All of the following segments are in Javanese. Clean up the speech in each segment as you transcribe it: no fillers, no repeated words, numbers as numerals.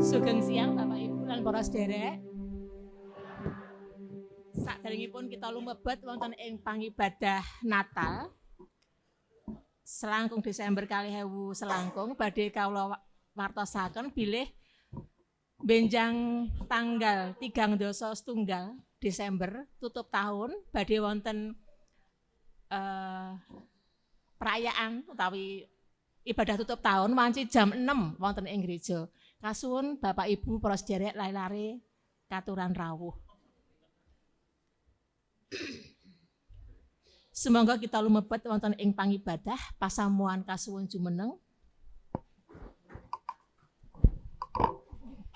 Sugeng siang Bapak Ibu lan para sedherek. Saderengipun kita lumebet wonten ing pangibadah Natal selangkung Desember 2000 selangkung badhe kawula wartosaken bilih benjang tanggal 31 Desember tutup tahun badhe wonten perayaan utawi ibadah tutup tahun wanci jam 6 wonten ing gereja. Kasuwun Bapak Ibu para sedherek lare-lare katuran rawuh. Semoga kita lumebet wonten ing pangibadah pasamuan kasuwun jumeneng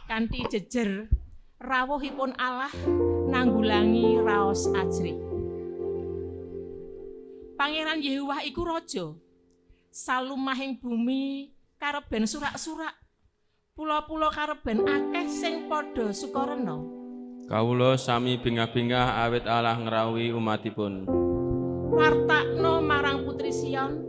kanthi jejer rawuhipun Allah nanggulangi raos ajrih. Pangeran Yehuwah iku raja, salumahing bumi kareben surak-surak, pulo-pulo kareben akeh sing padha sukarena. Kawula sami bingah-bingah awit Allah ngrawuhi umatipun. Wartakno marang Putri Sion,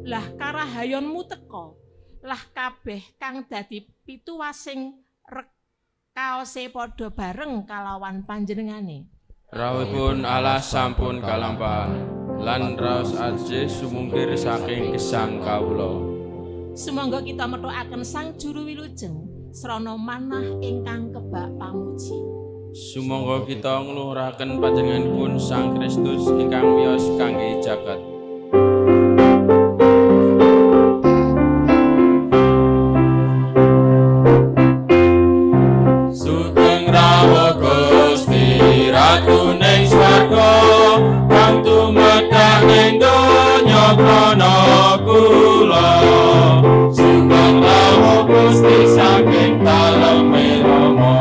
lah karahayonmu teka, lah kabeh kang dadi pituwasing rekaose padha bareng kalawan panjenengane. Rawuhipun Allah sampun kalampahan, lan raos ajrih sumungkir saking gesang kawula. Sumangga kita methukaken Sang Juru Wilujeng srana manah ingkang kebak pamuji. Sumangga kita ngluhuraken panjenenganipun Sang Kristus ingkang miyos kangge jagat. Sugeng rawuh Gusti Ratu ning swarga, kang tumedhak ing donya krana kula. Sugeng rawuh Gusti saking daleme Rama,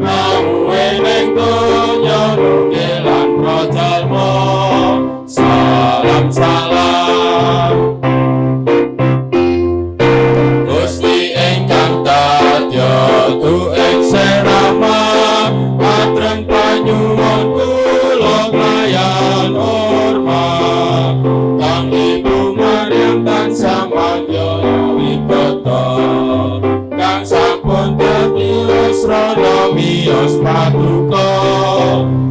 rawuhe ning donya nukilan prajalma. Salam salam Gusti ingkang dadya tuing serama, patreng panyuwun kula layan hormat. Kang Ibu Maryam tansah mangya wigata, kang sampun dadi srana miyos paduka.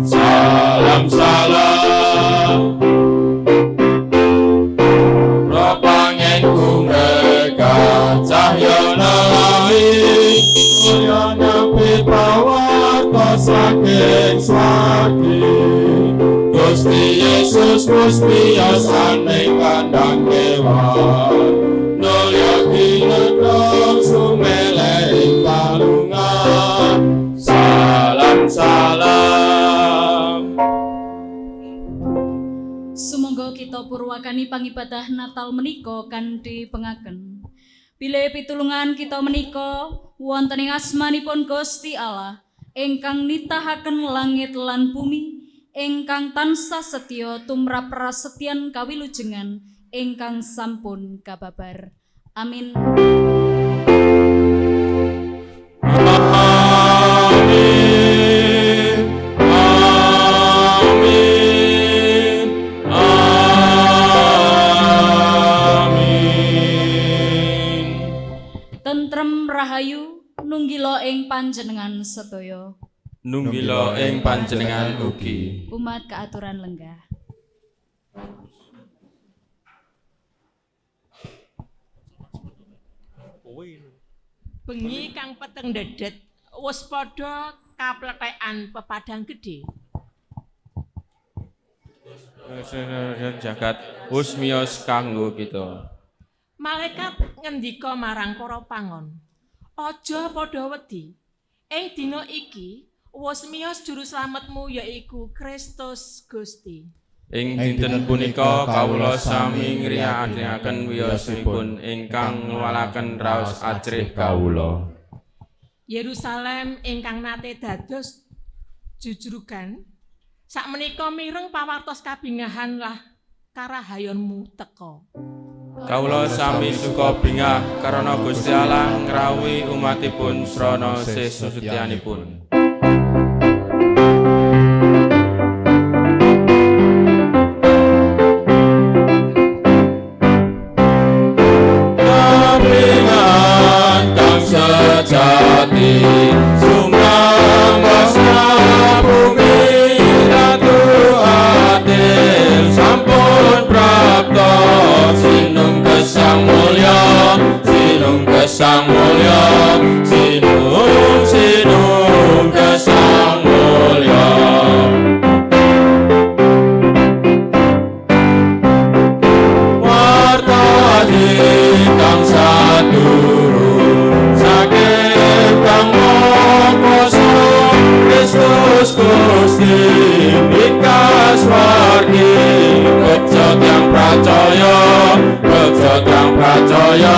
Salam salam Ropangen kumreka cahyana langit, mulya nepi pawarta saking swati. Gusti Yesus wis miyos ing kandhang kewan, nulya kinedhong sumele ing kalungan. Salam salam Sumangga kita purwakani pangibadah Natal menika kanthi pengaken. Bilih pitulungan kita menika wonten ing asmanipun Gusti Allah ingkang nitahaken langit lan bumi, ingkang tansah setya tumrap prasetyan kawilujengan ingkang sampun kababar. Amin. Tentrem rahayu nunggila ing panjenengan sedaya. Nunggila ing panjenengan ugi. Umat keaturan lenggah. Bengi kang peteng dedet wis padha kaplethekan pepadang gedhe. Jagat wis miyos kanggo kita. Malaikat ngendika marang para pangon, aja padha wedi. Ing dina iki wis miyos juru slametmu yaiku Kristus Gusti. Ing dinten punika kawula sami ngriyakaken wiyosipun ingkang ngwalaken raos ajrih kawula. Yerusalem ingkang nate dados jujrugan, sakmenika mireng pawartos kabingahan lah karahayonmu teka. Kawula sami suka bingah karana Gusti Allah ngrawuhi umatipun srana sesusutyanipun. Kabingahan kang sejati sumrambasna bumi ratu adil sampun prapta. Sinung gesang mulya, sinung gesang mulya, sinung gesang mulya. Warta kang sadurung saking kang mokoso Kristus Gusti mikas wargi bejot yang percaya, bejot yang percaya,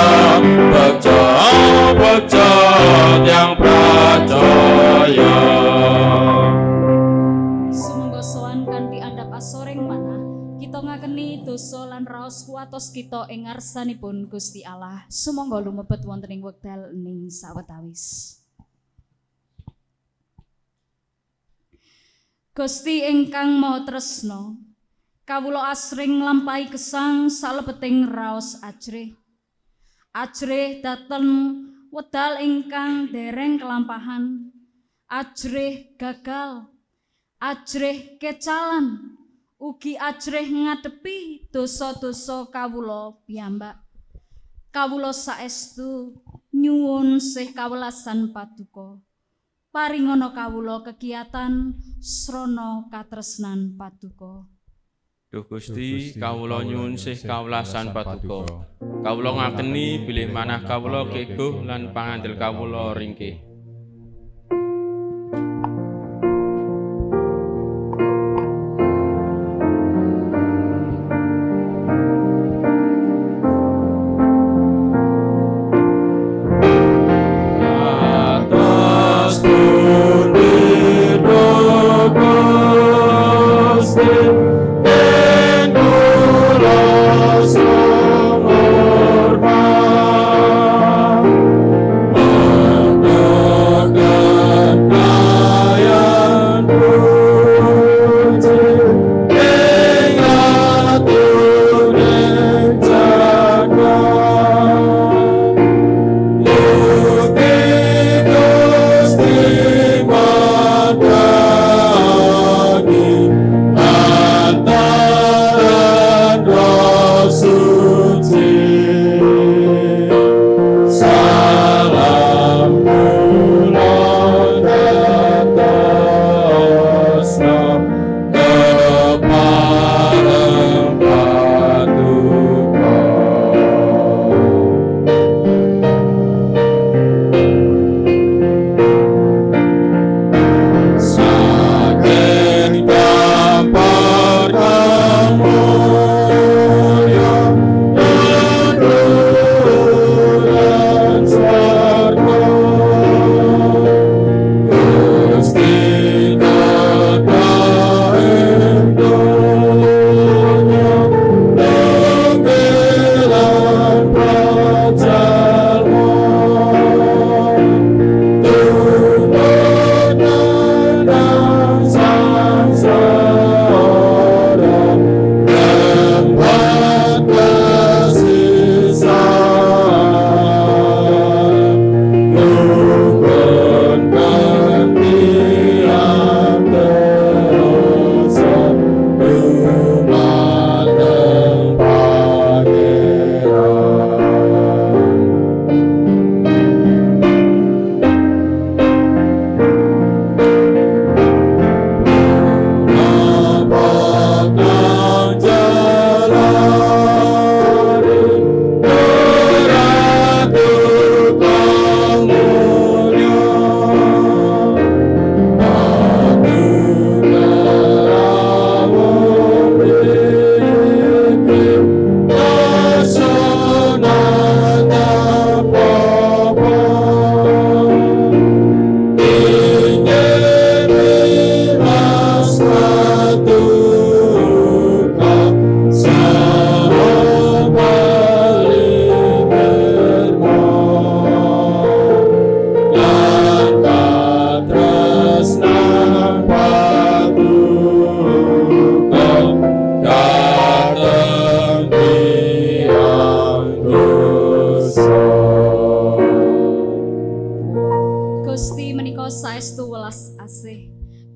bejot yang percaya. Sumangga sowan kanthi andhap asoring manah kita ngakeni dosa lan raos kuwatos kita ing ngarsanipun Gusti Allah. Sumangga lumebet wonten ing wekdal ning sawetawis. Gusti ingkang Maha Tresna, kawula asring nglampahi gesang salebeting raos ajrih. Ajrih dateng wedal ingkang dereng kelampahan. Ajrih gagal. Ajrih kecalan. Ugi ajrih ngadepi dosa-dosa kawula piyambak. kawula saestu nyuwun sih kawelasan paduka. Paringana kawula kegiatan srana katresnan paduka. Duh Gusti, kawula nyuwun sih kawelasan paduka. Kawula ngakeni bilih manah kawula keguh lan pangandel kawula ringkih.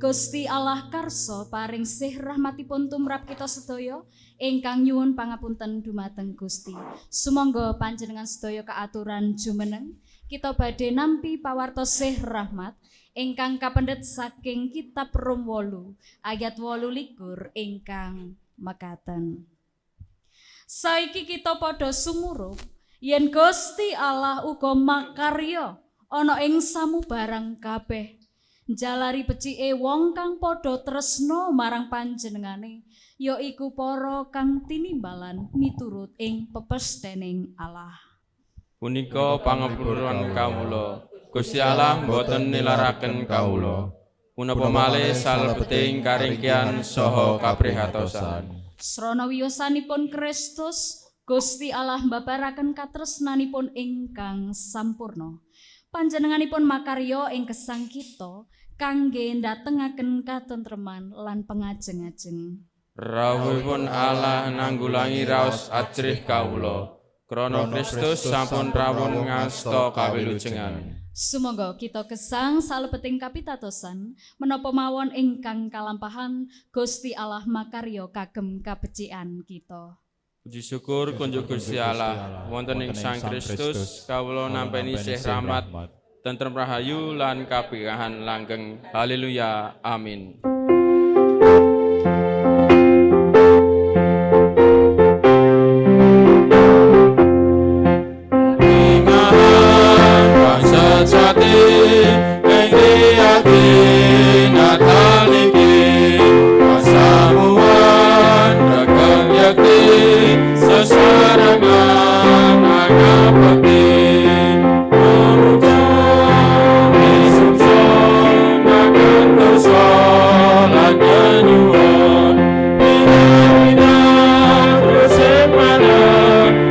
Gusti Allah karsa paring sih rahmatipun tumrap kita sedaya ingkang nyuwun pangapunten dumateng Gusti. Sumangga panjenengan sedaya kaaturan jumeneng kita badhe nampi pawartos sih rahmat ingkang kapendhet saking kitab Rom 8 ayat 28 ingkang mekaten. Saiki kita padha sumurup yen Gusti Allah uga makarya ana ing samubarang kabeh. Jalari becike wong kang padha tresna marang panjenengane ya iku para kang tinimbalan miturut ing pepesthening Allah. Punika pangapunten kawula. Gusti Allah boten nilaraken kawula. Punapa malih salebeting karingkihan saha kaprihatosan. Srana wiyosanipun Kristus, Gusti Allah mbabaraken katresnanipun ingkang sampurna. Panjenenganipun makarya ing gesang kita kangge ndatengaken katentreman lan pengajeng-ajeng. Rawuhipun Allah nanggulangi raos ajrih kawula. Krana Kristus sampun rawuh ngasta kawilujengan. Sumangga kita gesang salebeting kapitatosan menapa mawon ingkang kalampahan Gusti Allah makarya kagem kabecikan kita. Puji syukur kunjuk Gusti Allah wonten ing Sang Kristus kawula nampi isih rahmat tentrem rahayu lan kapikangan langgeng. Haleluya. Amin. Sejati ing riyati Natal iki pasamuan rekel yakti sesarengan angapati menuju isungsun akan dosa lan nyanyuwun bina-bina terus mana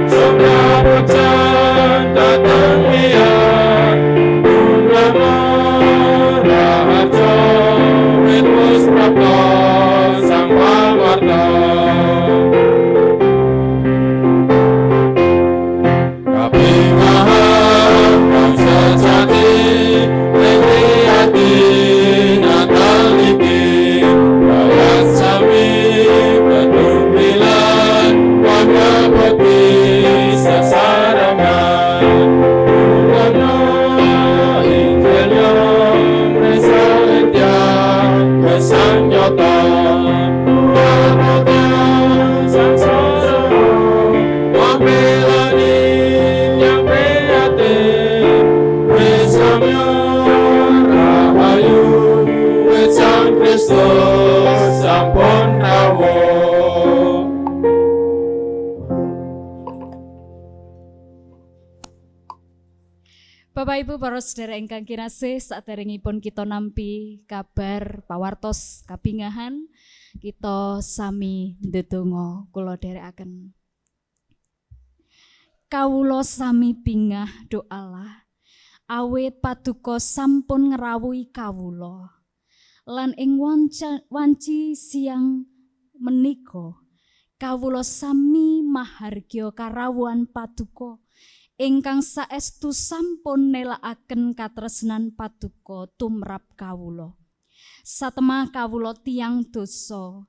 sudah bocan datang liat Raharjo Ritmus Prapto Sang Pawarta Kapingahan kang sejati ing riyati Natal iki rakyat sami ketumpilan panggabekti sesarengan Ulana Sang nyata sang soro pambelani yang prihatin besamyo rahayu wit Sang Kristus sampun rawuh. Bapak Ibu para sedherek ingkang kinasih, saderengipun kita nampi kabar pawartos kabingahan, kita sami ndedonga kula dherekaken. Kawula sami bingah doalah awit paduka sampun ngrawuhi kawula. Lan ing wanci siang menika kawula sami mahargya karawuhan paduka ingkang saestu sampun nelakaken katresnan paduka tumrap kawula. Satemah kawula tiyang dosa,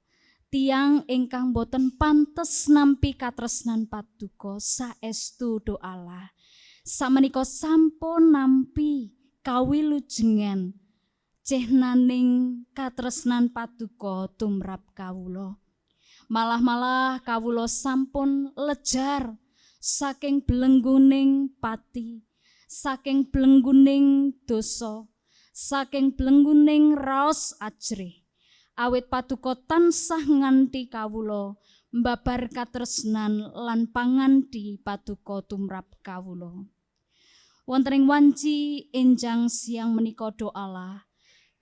tiyang ingkang boten pantes nampi katresnan paduka saestu doalah. Samenika sampun nampi kawilujengan cehnaning katresnan paduka tumrap kawula. Malah kawula sampun lejar saking belengguning pati, saking belengguning dosa, saking belengguning raos ajrih. Awit paduka tansah nganti kawula mbabar katresnan lan panganti paduka tumrap kawula. Wonten ing wanci enjang siang menika doalah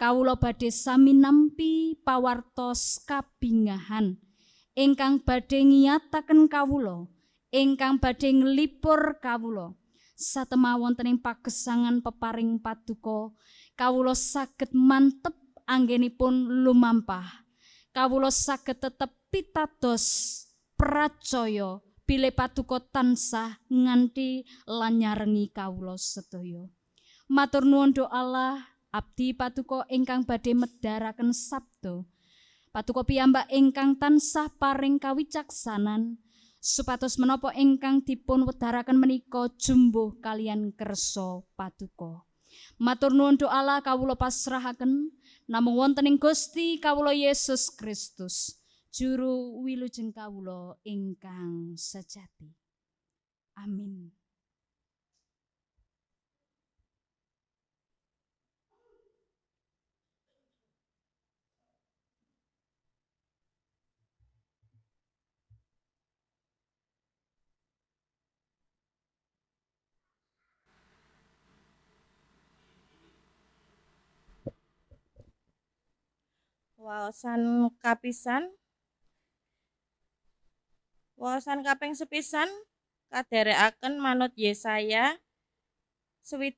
kawula badhe sami nampi pawartos kabingahan ingkang badhe ngiyataken kawula, ingkang badhe nglipur kawula. Satemah wonten ing pagesangan peparing paduka kawula saged mantep anggenipun lumampah. Kawula saged tetep pitados pracaya bilih paduka tansah nganti lan nyarengi kawula sedaya. Matur nuwun doalah abdi paduka ingkang badhe medharaken sabda. Paduka piyambak ingkang tansah paring kawicaksanan supados menapa ingkang dipun wedharaken menika jumbuh kalian kersa paduka. Matur nuwun doalah kawula pasrahaken namung wonten ing Gusti kawula Yesus Kristus, juru wilujeng kawula ingkang sejati. Amin. Waosan kapisan, waosan kaping sepisan kadherekaken manut Yesaya 60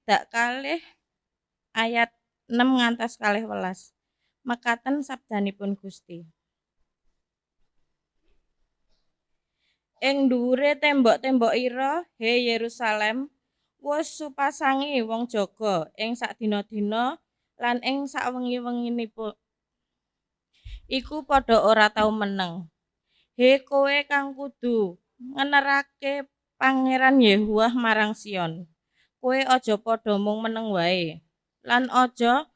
ayat 6 ngantos 11. Mekaten sabdanipun Gusti. Ing dhuwure tembok-tembok ira, he Yerusalem, wis supasangi wong jaga ing sakdina-dina lan ing sakwengi-wenginipun. Iku padha ora tau meneng. He kowe kang kudu ngenerake Pangeran Yehuwah marang Sion. Kowe aja padha mung meneng wae, lan aja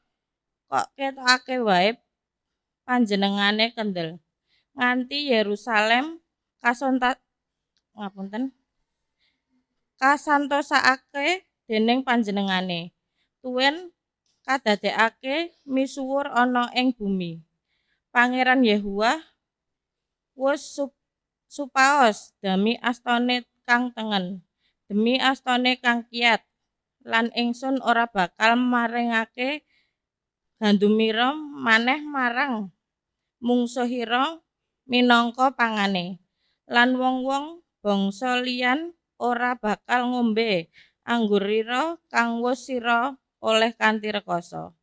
kok ketokake wae panjenengane kendel. Nganti Yerusalem kasantosake dening panjenengane. Tuwin kadadekake misuwur ana ing bumi. Pangeran Yehuwah wus supaos demi astane kang tengen, demi astane kang kiat, lan ingsun ora bakal maringake gandumira maneh marang mungsuhira minangka pangane, lan wong-wong bangsa liyan ora bakal ngombe anggurira kang wus sira oleh kanthi rekoso.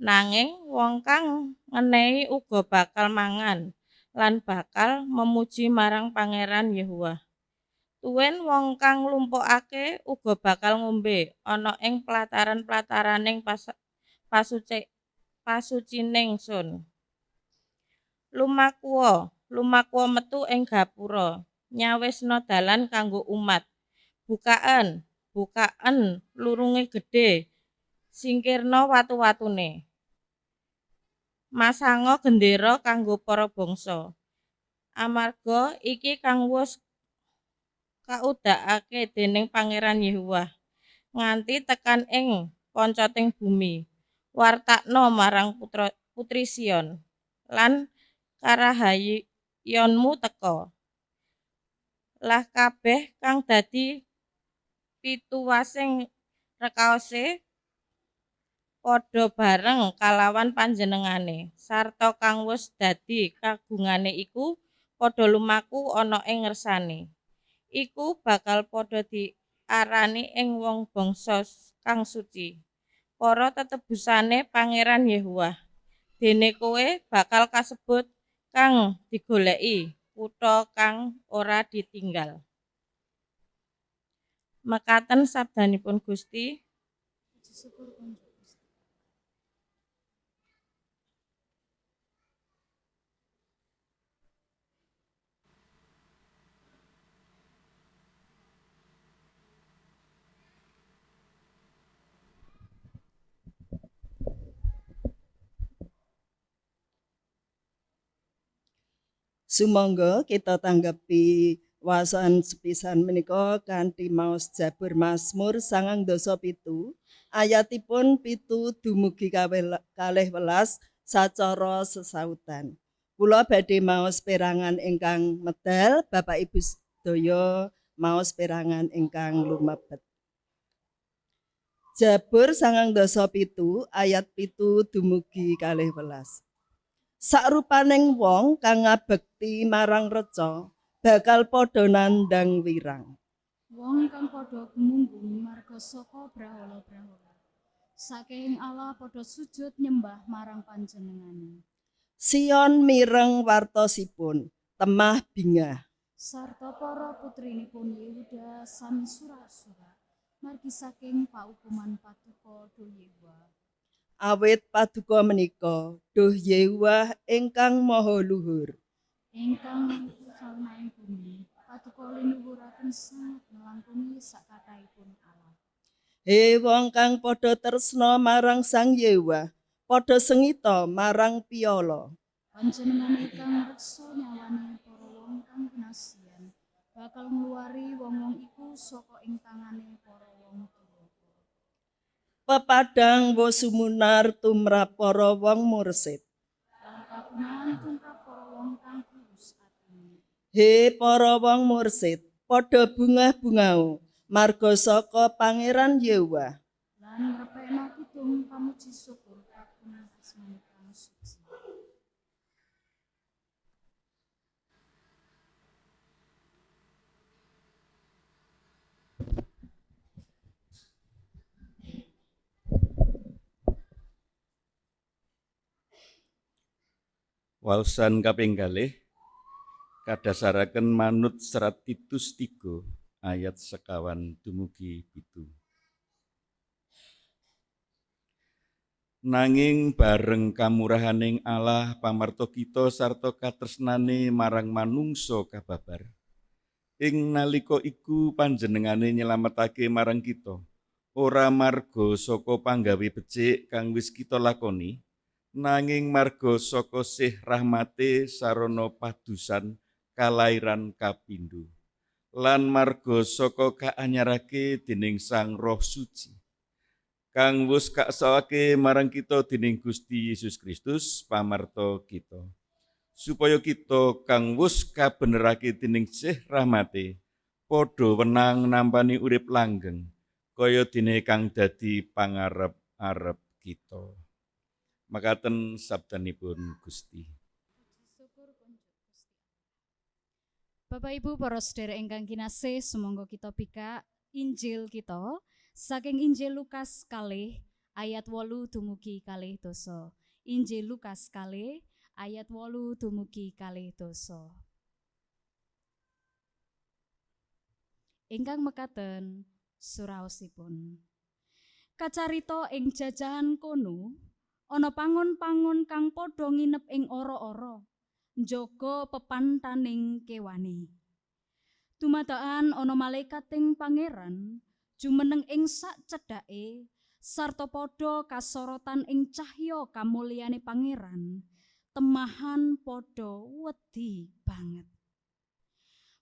Nanging wong kang ngenehi uga bakal mangan lan bakal memuji marang Pangeran Yehuwah. Tuwin wong kang nglumpukake uga bakal ngombe ana ing pelataran-pelataraning pasucining sun. Lumakuwa metu ing gapura, nyawisna dalan kanggo umat. Bukaen lurunge gedhe, singkirna watu-watune. Masanga gendera kanggo para bangsa. Amarga iki kang wus kaudakake dening Pangeran Yehuwah nganti tekan ing poncoting bumi. Wartakna marang putri Sion lan karahayonmu teka. Lah kabeh kang dadi pituwasing rekaose padha bareng kalawan panjenengane, sarta kang wis dadi kagungane iku padha lumaku ana ing ngersane. Iku bakal padha diarani ing wong bangsa kang suci, para tetebusane Pangeran Yehuwah. Dene kowe bakal kasebut kang digoleki, kutha kang ora ditinggal. Mekaten sabdanipun Gusti. Sumangga kita tanggapi wasan sepisan menika kanthi maos Jabur Mazmur 97 ayatipun 7 dumugi 12 sacara sesautan. Kula badhe maos perangan ingkang medal, Bapak Ibu sedaya maos perangan ingkang lumebet. Jabur 97 ayat 7 dumugi 12. Sakrupaning wong kang ngabekti marang reca bakal padha nandhang wirang. Wong kang padha gumunggung marga saka brahala-brahala. Saking Allah padha sujud nyembah marang panjenengane. Sion mireng wartosipun, temah bingah. Sarta para putrinipun Yehuda sami surah-surah. Margi saking paukuman patuko do Yehuwa. Awit paduka menika, duh Yehuwah ingkang maha luhur. Ingkang salmaing bumi, patuko linuwuraken sanget nglangkungi sakathahipun Allah. He wong kang padha tresna marang Sang Yehuwah, padha sengita marang piyala. Panjenengane kang reksa nyawane para wong kang kinasihan, bakal ngluwari wong-wong iku saka ing tangane para wong duraka. Pepadang wo sumunar tumrap para wong mursid. Lan kabungan tumrap para wong kang tulus atine. He para wong mursid, padha bungah-bungau marga saka Pangeran Yehuwah. Lan ngrepekno kidung pamuji syukur kagem asmane kang suci. Waosan kaping kalih kadasaraken manut serat Titus 3 ayat 1 dumugi 7. Nanging bareng kamurahaning Allah pamarta kita sarta katresnane marang manungsa kababar. Ing nalika iku panjenengane nyelametake marang kita, ora marga saka panggawe becik kang wis kita lakoni, nanging marga saka sih rahmate sarana padusan kalairan kapindho, lan marga saka kaanyarake dening Sang Roh Suci, kang wis kaksawake marang kita dening Gusti Yesus Kristus pamarta kita. Supaya kita kang wis kabenerake dening sih rahmate padha wenang nampani urip langgeng kaya dene kang dadi pangarep-arep kita. Makaten sabdanipun Gusti. Bapak Ibu para sedherek ingkang kinasih, sumangga kita pika Injil kita saking Injil Lukas 2 ayat 8 dumugi 12. Injil Lukas 2 ayat 8 dumugi 12. Ingkang mekaten suraosipun. Kacarita ing jajahan kono ana pangon-pangon kang padha nginep ing ora-ora njaga pepantaning kewane. Dumadakan ana malaikating pangeran jumeneng ing sak cedhake sarta padha kasorotan ing cahya kamulyane pangeran. Temahan padha wedi banget.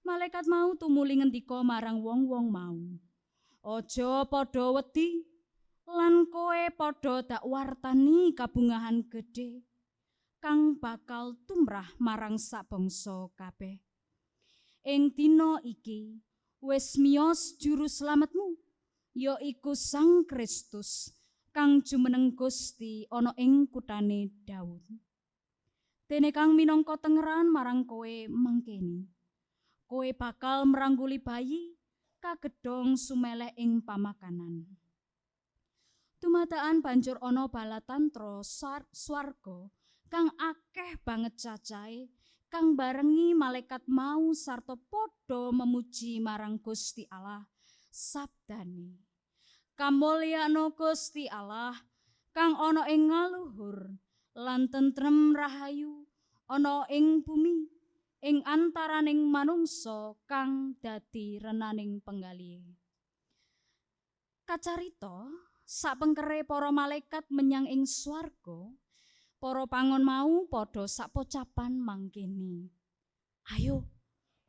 Malaikat mau tumuli ngendika marang wong-wong mau, "Aja padha wedi, lan kowe padha dak wartani kabungahan gedhe kang bakal tumrah marang sak bangsa kabeh. Ing dina iki wis miyos juru slametmu, yaiku Sang Kristus kang jumeneng Gusti ana ing kutane Daud. Dene kang minangka tengeran marang kowe mangkene. Kowe bakal merangguli bayi kagedhong sumeleh ing pamakanan." Dumadakan banjur ana balatantra swarga kang akeh banget cacahe kang barengi malaikat mau sarta padha memuji marang Gusti Allah sabdane, "Kamulyana Gusti Allah kang ana ing ngaluhur lan tentrem rahayu ana ing bumi ing antaraning manungsa kang dadi renaning penggalih." Kacarita sapengkere para malaikat menyang ing swarga, para pangon mau padha sapocapan mangkene, "Ayo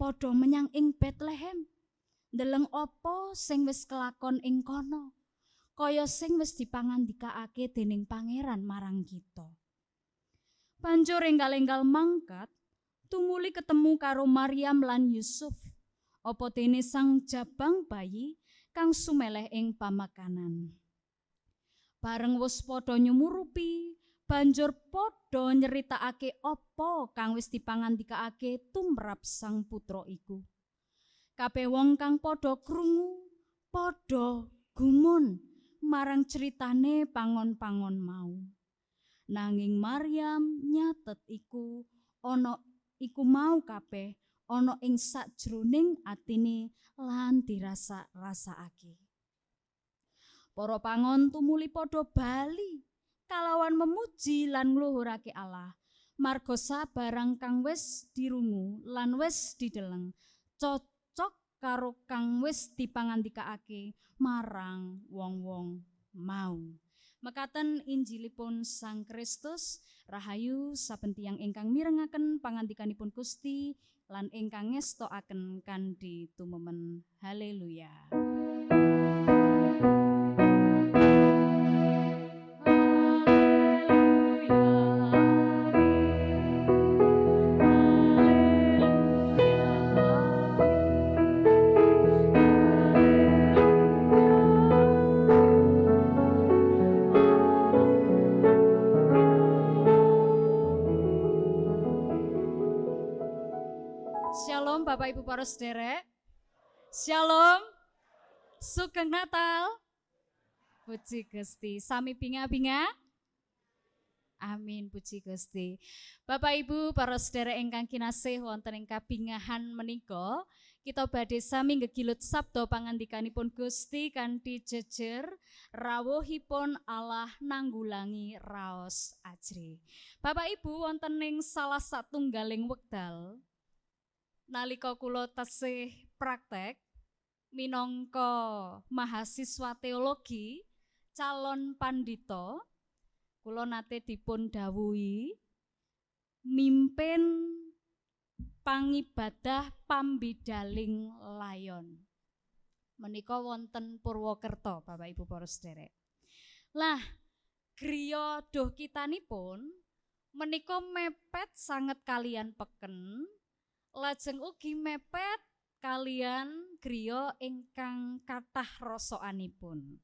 padha menyang ing Betlehem, ndeleng apa sing wis kelakon ing kono, kaya sing wis dipangandikaake dening pangeran marang kita." Banjur enggal-enggal mangkat tumuli ketemu karo Maryam lan Yusuf, apa dene sang jabang bayi kang sumeleh ing pamakanan. Bareng wis padha nyumurupi, banjur padha nyeritakake apa kang wis dipangandikaake tumrap Sang Putra iku. Kabeh wong kang padha krungu padha gumun marang critane pangon-pangon mau. Nanging Maryam nyatet iku mau kabeh ana ing sajroning atine lan dirasa-rasakake. Para pangon tumuli padha bali kalawan memuji lan ngluhurake Allah marga sabarang kang wis dirungu lan wis dideleng cocok karo kang wis dipangandikaake marang wong-wong mau. Mekaten Injilipun Sang Kristus. Rahayu saben tiyang ingkang mirengaken pangandikanipun Gusti lan ingkang ngestokaken kanthi tumemen. Haleluya. Shalom Bapak Ibu para sederek. Shalom. Sugeng Natal. Puji Gusti. Sami binga-binga. Amin, puji Gusti. Bapak Ibu para sederek ingkang kinasih wonten ing kabingahan menika, kita badhe sami ngegilut sabda pangandikanipun Gusti kanthi jejer rawuhipun Allah nanggulangi raos ajri. Bapak Ibu wonten ing salah satunggaling wekdal nalika kula tasih praktek minangka mahasiswa teologi calon pandhita, kula nate dipun dawuhi mimpin pangibadah pambidaling layon. Menika wonten Purwokerto, Bapak Ibu para sederek. Lah, griya doh kitanipun menika mepet sanget kalian peken, lajeng ugi mepet kalian griya ingkang kathah rasaanipun.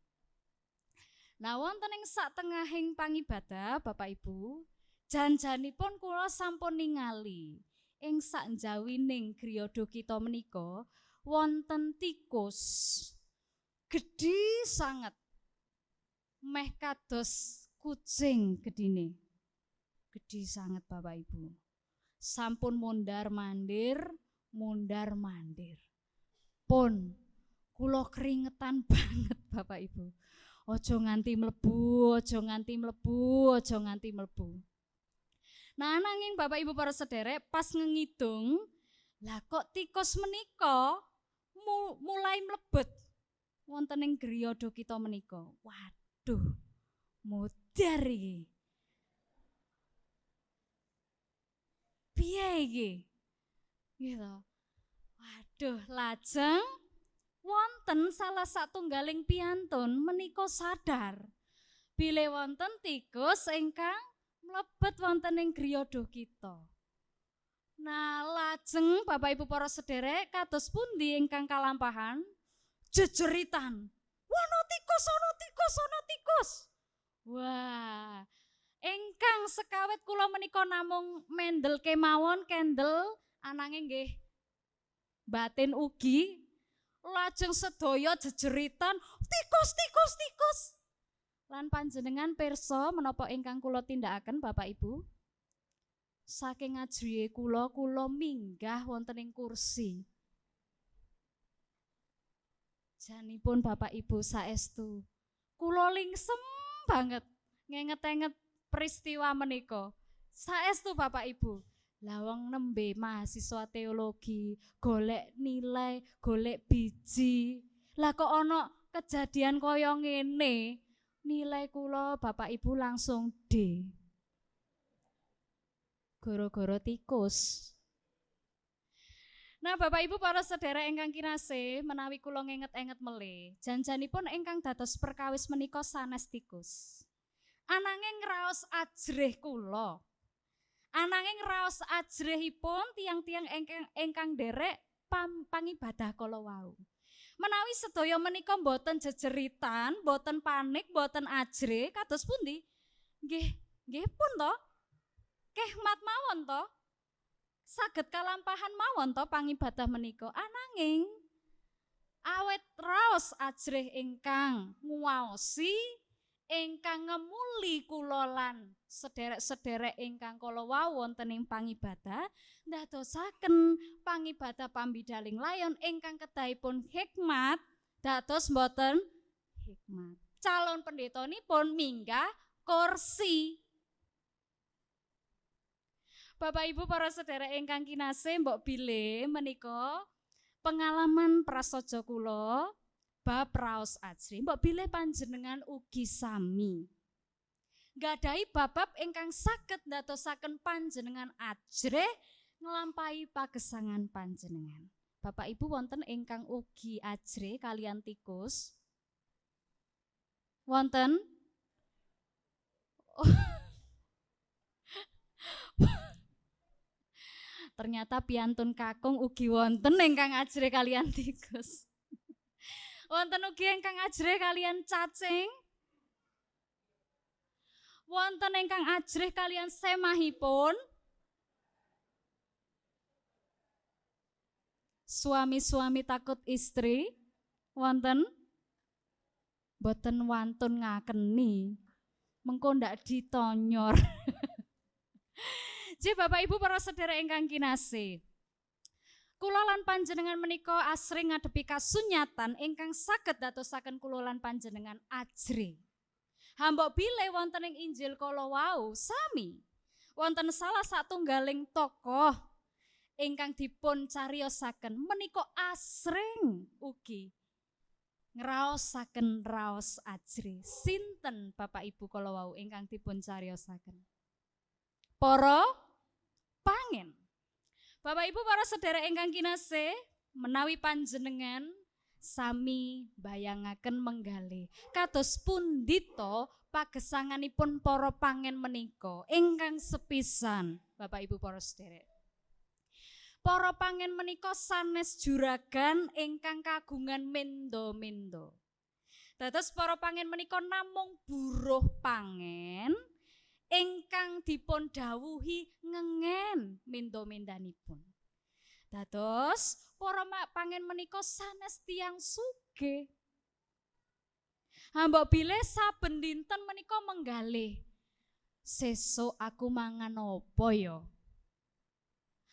Nah, wonten ing satengahing pangibadah Bapak Ibu, janjanipun kula sampun ningali ing sakjawining griya doh kita menika wonten tikus gedhi sanget, meh kados kucing gedine, gedhi sanget Bapak Ibu. Sampun mondar mandir, pun kula keringetan banget Bapak Ibu. Ojo nganti mlebu. Nah, nanging Bapak Ibu para sederek pas ngengidung, lah kok tikus menika mulai mlebet wonten ing griya doh kita menika. Waduh, modar iki. Piye iki? Gitu. Waduh, lajeng wonten salah satunggaling piyantun menika sadar bilih wonten tikus ingkang mlebet wonten ing griya doh kita. Nah, lajeng Bapak Ibu para sederek kados pundi ingkang kalampahan? Jejeritan. Ono tikus. Wah, ingkang sekawit kula menika namung mendel kemawon kendel ananging nggih batin ugi. Lajeng sedaya jejeritan tikus. Lan panjenengan pirsa menapa ingkang kula tindakaken Bapak Ibu? Saking ngajrihe kula minggah wonten ing kursi. Janipun Bapak Ibu saestu kula lingsem banget ngenget-enget peristiwa menika. Saestu Bapak Ibu, lawang nembe mahasiswa teologi, golek nilai, golek biji. Lah kok ana kejadian kaya ngene, nilai kula Bapak Ibu langsung D. Goro-goro tikus. Nah, Bapak Ibu para sedherek ingkang kinasih, menawi kula ngenget-enget melih, janjanipun ingkang dados perkawis menika sanes tikus. Ananging raos ajrih kula. Ananging raos ajrihipun tiang-tiang ingkang derek pangibadah kala wau. Menawi sedaya menika boten jejeritan, boten panik, boten ajrih kados pundi? Nggih pun to. Kehmat mawon to. Saged kalampahan mawon to pangibadah menika. Ananging awet raos ajrih ingkang nguwaosi, ingkang ngemuli kula lan sederek-sederek ingkang kala wau wonten ing pangibadah ndadosaken pangibadah pambidaling layon ingkang kedahipun hikmat dados boten hikmat. Calon pendetanipun minggah kursi. Bapak Ibu para sederek ingkang kinasih, mbok bilih menika pengalaman prasaja kula bab raos ajrih. Mbok bilih panjenengan ugi sami nggadahi bab ingkang saged ndadosaken panjenengan ajrih nglampahi pagesangan panjenengan. Bapak Ibu wonten ingkang ugi ajrih kalian tikus? Wonten? Ternyata piantun kakung ugi wonten ingkang ajrih kalian tikus. Wonten ugi ingkang ajrih kalian cacing. Wonten ingkang ajrih kalian semahipun. Suami-suami takut istri. Wonten? Boten wantun ngakeni. Mengko ndak ditonyor. Jadi Bapak Ibu para sedherek ingkang kinasih, kula lan panjenengan menika asring ngadepi kasunyatan ingkang saged dadosaken kula lan panjenengan ajrih. Mbok bilih wonten ing Injil kala wau sami wonten salah satunggaling tokoh ingkang dipun cariyosaken menika asring ugi ngraosaken raos ajre. Sinten Bapak Ibu kala wau ingkang dipun cariyosaken? Para pangen. Bapak Ibu para sedherek ingkang kinasih, menawi panjenengan sami bayangaken menggalih kados pundhita pagesanganipun para pangen menika ingkang sepisan. Bapak Ibu para sedherek, para pangen menika sanes juragan ingkang kagungan mendo-mendo. Dados para pangen menika namung buruh pangen ingkang dipun dawuhi ngengen mendo-mendanipun. Dados para pangen menika sanes tiyang sugih. Mbok bilih saben dinten menika menggalih, sesuk aku mangan apa ya?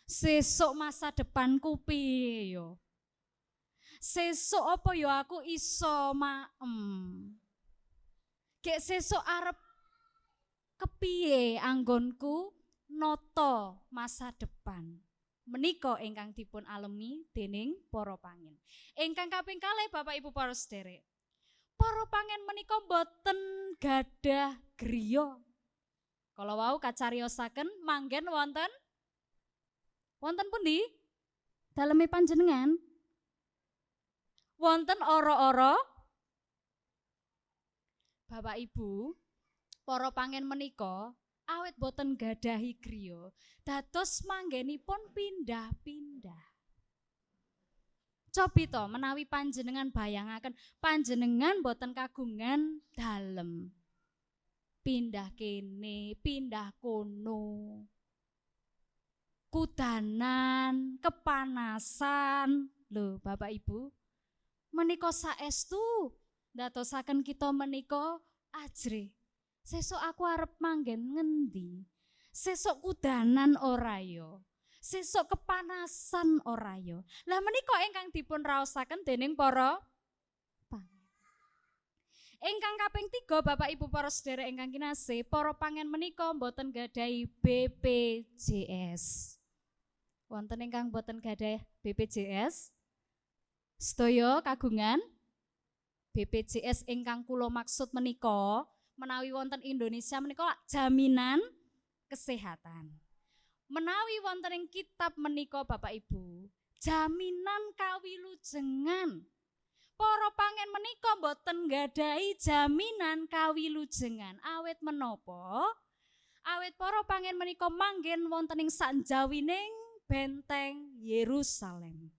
Sesuk masa depanku piye yo? Sesuk apa yo aku iso maem? Gek sesuk arep kepiye anggonku nata masa depan? Menika ingkang dipun alemi dening para pangen. Ingkang kaping kalih Bapak Ibu para sedherek, para pangen menika boten gadah griya. Kala wau kacariyosaken manggen wonten pundi? Daleme panjenengan? Wonten ora-ora? Bapak Ibu, para pangen menika awit boten gadahi griya, dados manggenipun pindah-pindah. Cobi to menawi panjenengan bayangaken panjenengan boten kagungan dalem. Pindah kene, pindah kono. Kudanan, kepanasan. Lho Bapak Ibu, menika saestu ndadosaken kita menika ajre. Sesuk aku arep manggen ngendi? Sesuk kudanan ora ya? Sesuk kepanasan ora ya? Lah menika ingkang dipun raosaken dening para pangen. Ingkang kaping 3 Bapak Ibu para sedherek ingkang kinasih, para pangen menika boten gadahi BPJS. Wonten ingkang boten gadhah BPJS? Sedaya kagungan BPJS ingkang kula maksud menika menawi wonten Indonesia menika jaminan kesehatan. Menawi wonten ing kitab menika Bapak Ibu, jaminan kawilujengan. Para pangen menika boten gadahi jaminan kawilujengan. Awit menapa? Awit para pangen menika manggen wonten ing sanjawining benteng Yerusalem.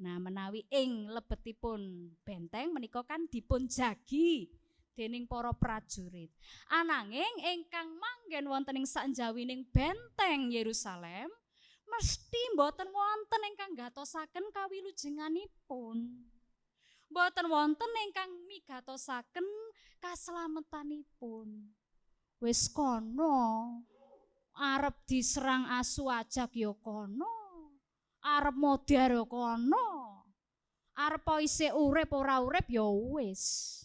Nah, menawi ing lebetipun benteng menika kan dipun jagi dening para prajurit. Ananging ingkang manggen wonten ing sanjawining benteng Yerusalem mesti mboten wonten ingkang gatosaken kawilujenganipun. Mboten wonten ingkang migatosaken kaslametanipun. Wis kono arep diserang asu ajak ya kono, arep modar ya kono, arep isih urip ora urip ya wis.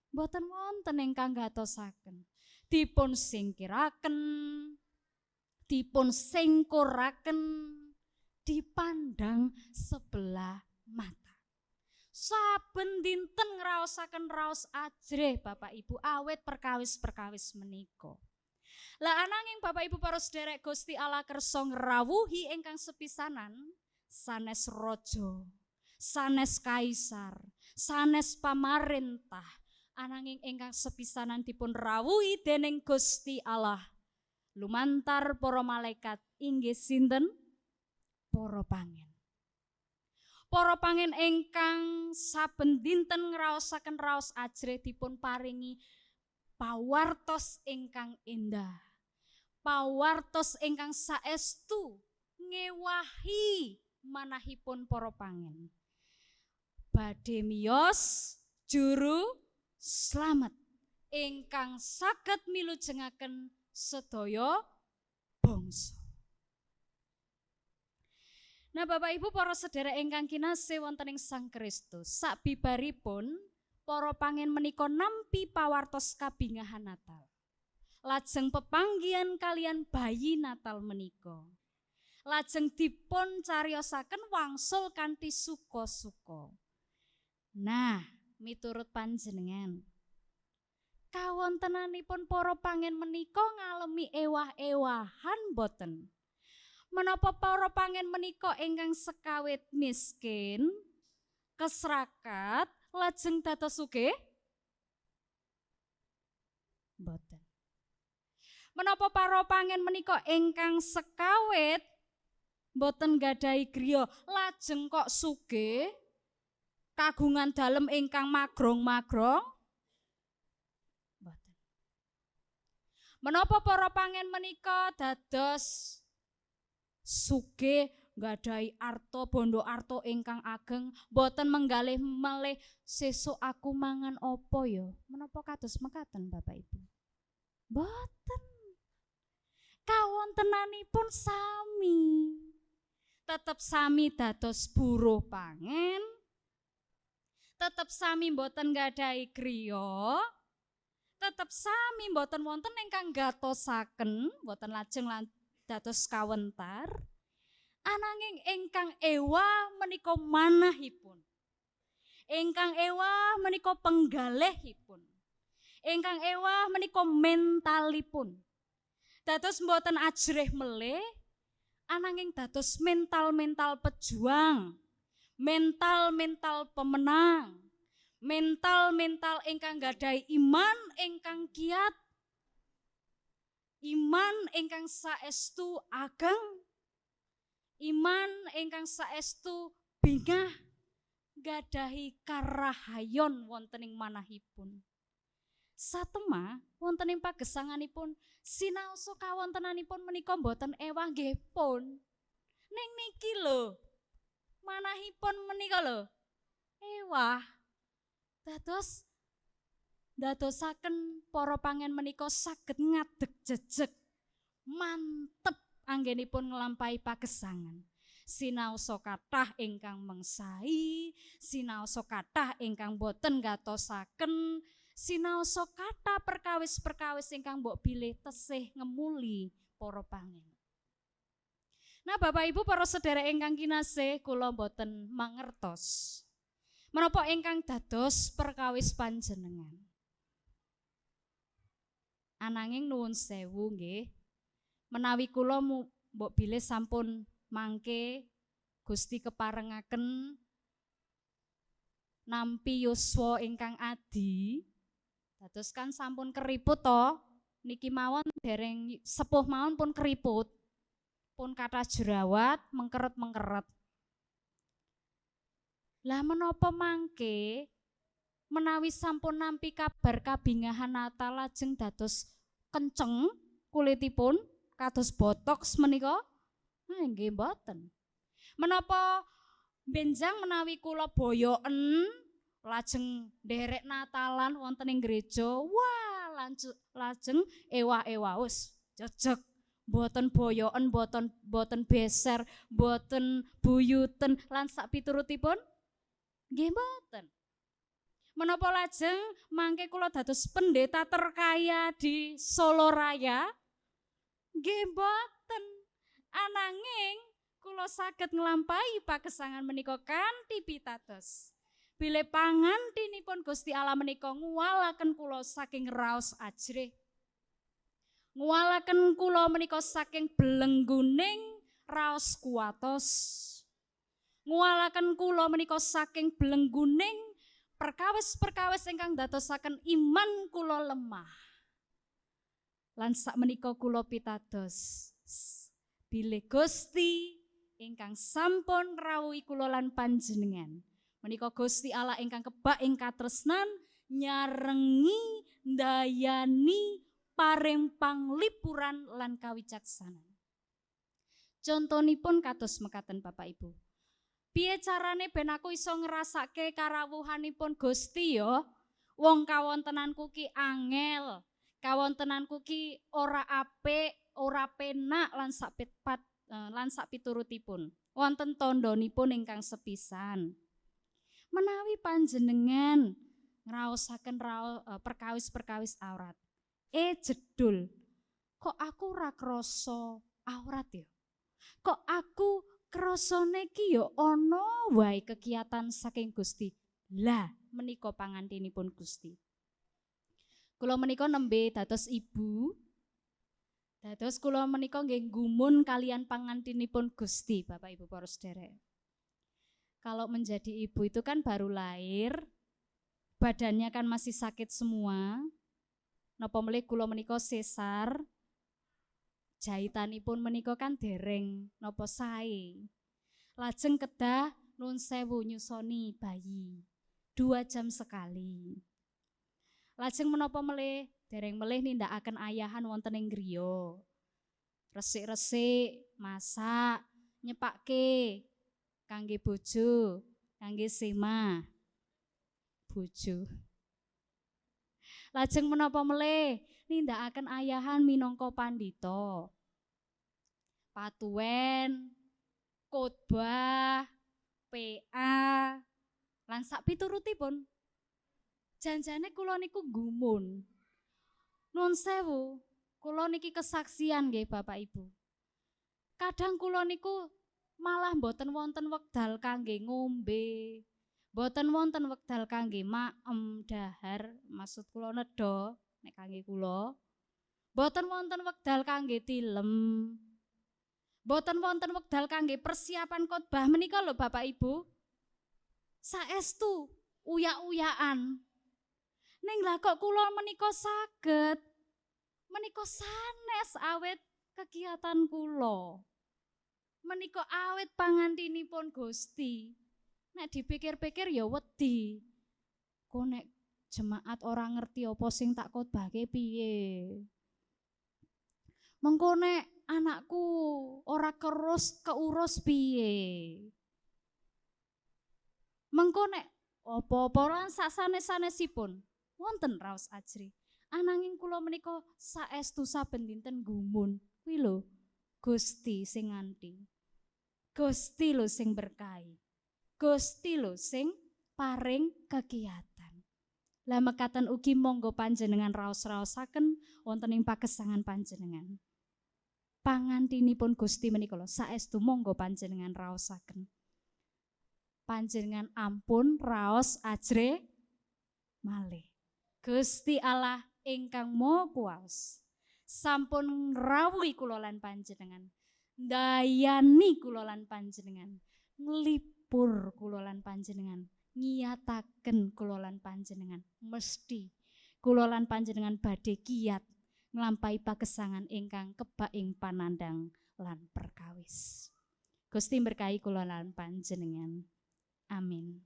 Mboten wonten ingkang gatosaken. Dipun singkiraken, dipun singkuraken, dipandang sebelah mata. Saben dinten ngraosaken raos ajrih Bapak Ibu awet perkawis-perkawis menika. Lah ananging Bapak Ibu para sedherek Gusti Allah kersa ngrawuhi ingkang sepisanan sanes raja, sanes kaisar, sanes pamarentah. Ananging ingkang sepisanan dipun rawuhi dening Gusti Allah lumantar para malaikat inggih sinten? Para pangen. Para pangen ingkang saben dinten ngraosaken raos ajrih dipun paringi pawartos ingkang indah, pawartos ingkang saestu ngewahi manahipun para pangen. Badhe miyos juru slamet ingkang saged milujengaken sedaya bangsa. Nah, Bapak Ibu para sedherek ingkang kinasih wonten ing Sang Kristus, sabibaripun para pangen menika nampi pawartos kabingahan Natal. Lajeng pepanggihan kalian bayi Natal menika. lajeng dipun cariyosaken wangsul kanthi suka-suka. Nah, miturut panjenengan, kawontenanipun para pangen menika ngalami ewah-ewahan boten? Menapa para pangen menika ingkang sekawit miskin, kesrakat, lajeng dados sugih? Boten. Menapa para pangen menika ingkang sekawit boten gadahi griya, lajeng kok sugih, kagungan dalem ingkang magrong-magrong? Boten. Menapa para pangen menika dados sugih gadahi arta bondo arta ingkang ageng, boten menggalih malih sesuk aku mangan apa ya? Menapa kados mekaten Bapak Ibu? Boten. Kawontenanipun sami. Tetep sami dados buruh pangen. Tetep sami boten gadahi griya. Tetep sami boten wonten ingkang gatosaken, boten lajeng dados kawentar. Ananging ingkang ewah menika manahipun. Ingkang ewah menika penggalihipun. Ingkang ewah menika mentalipun. Dados mboten ajrih melih, ananging dados mental-mental pejuang, mental-mental pemenang, mental-mental ingkang gadahi iman ingkang kiat, iman ingkang saestu ageng, iman ingkang saestu bingah, gadahi karahayon wonten ing manahipun. Satemah wonten ing pagesanganipun sinaosa kawontenanipun menika boten ewah nggih pun. Ning niki lho, manahipun menika lho ewah. Dadosaken para pangen menika saged ngadeg jejeg, mantep anggenipun nglampahi pagesangan. Sinaosa kathah ingkang mengsahi, sinaosa kathah ingkang boten gatosaken, sinaosa kathah perkawis-perkawis ingkang mbok bilih tesih ngemuli para pangen. Nah, Bapak Ibu para sedherek ingkang kinasih, kula boten mangertos menapa ingkang dados perkawis panjenengan. Ananging nuwun sewu nggih, menawi kula mbok bilih sampun mangke Gusti keparengaken nampi yuswa ingkang adi, dados kan sampun keriput to, niki mawon dereng sepuh mawon pun keriput, pun kathah jerawat, mengkeret-mengkeret. Lah menapa mangke menawi sampun nampi kabar kabingahan Natal lajeng dados kenceng kulitipun kados botox menika? Nah, nggih mboten. Menapa benjang menawi kula boyoken lajeng nderek Natalan wonten ing gereja, wah lajeng ewah-ewahus jejeg, boten boyoken, boten beser, boten buyuten lan sak piturutipun nggih mboten. Menapa lajeng mangke kula dados pendeta terkaya di Solo Raya? Nggih mboten. Ananging kula saged nglampahi pagesangan menika kanthi pitados. Bilih pangantinipun Gusti Allah menika nguwalaken kula saking raos ajrih. Nguwalaken kula menika saking belengguning raos kuwatos. Nguwalaken kula menika saking belengguning perkawis-perkawis ingkang dadosaken iman kula lemah. Lan sakmenika kula pitados, bilih Gusti ingkang sampun ngrawuhi kula lan panjenengan. Menika Gusti Allah ingkang kebak ing katresnan, nyarengi, ndayani, paring panglipuran lan kawicaksanan. Contonipun kados mekaten Bapak Ibu. Piye carane ben aku iso ngrasake karawuhanipun Gusti ya? Wong kawontenanku ki angel, kawontenanku ki ora apik, ora penak lan sak piturutipun. Wonten tandhanipun ingkang sepisan. Menawi panjenengan ngraosaken perkawis-perkawis aurat. Jedul, kok aku ora krasa aurat ya? Kok aku krasane ki ya ana wae kegiatan saking Gusti. Lah menika pangantinipun Gusti. Kula menika nembe dados ibu. Dados kula menika nggih gumun kalian pangantinipun Gusti, Bapak Ibu para sedherek. Kalau menjadi ibu itu kan baru lahir, badannya kan masih sakit semua. Napa melih kula menika sesar, jahitanipun menika kan dereng napa sae. Lajeng kedah nun sewu nyusoni bayi 2 jam sekali. Lajeng menapa melih dereng melih nindakaken ayahan wonten ing griya. Resik-resik, masak, nyepake kangge bojo, kangge sema bojo. Lajeng menapa melih nindakaken ayahan minangka pandhita. Patuwen, khotbah, PA, lan sak piturutipun. Janjane kula niku gumun. Nuwun sewu, kula niki kesaksian nggih Bapak Ibu. Kadang kula niku malah mboten wonten wekdal kangge ngombe, mboten wonten wekdal kangge maem dahar, maksud kula nedha nek kangge kula. Mboten wonten wekdal kangge tilem. Mboten wonten wekdal kangge persiapan khotbah menika lho Bapak Ibu. Saestu uyak-uyakan. Ning lah kok kula menika saged. Menika sanes awet kegiatan kula. Menika awet pangantinipun Gusti. Nek dipikir-pikir ya wedi. Kok nek jemaat ora ngerti apa sing tak khotbahke piye. Mengko nek anakku ora keurus piye. Mengko nek apa-apa lan sasanes-sanesipun wonten raos ajri. Ananging kula menika saestu saben dinten gumun. Kuwi lho Gusti sing nganti. Gusti lho sing berkahi. Gusti lho sing paring kegiatan. Lah mekaten ugi monggo panjenengan raos-raosaken wonten ing pagesangan panjenengan. Pangantinipun Gusti menika lho saestu monggo panjenengan raosaken. Panjenengan ampun raos ajre malih. Gusti Allah ingkang Maha Kuwasa sampun ngrawuhi kula lan panjenengan, ndayani kula lan panjenengan, nglipur kula lan panjenengan, ngiyataken kula lan panjenengan, mesti kula lan panjenengan badhe kiyat nglampahi pagesangan ingkang kebak ing panandang lan perkawis. Gusti berkahi kula lan panjenengan. Amin.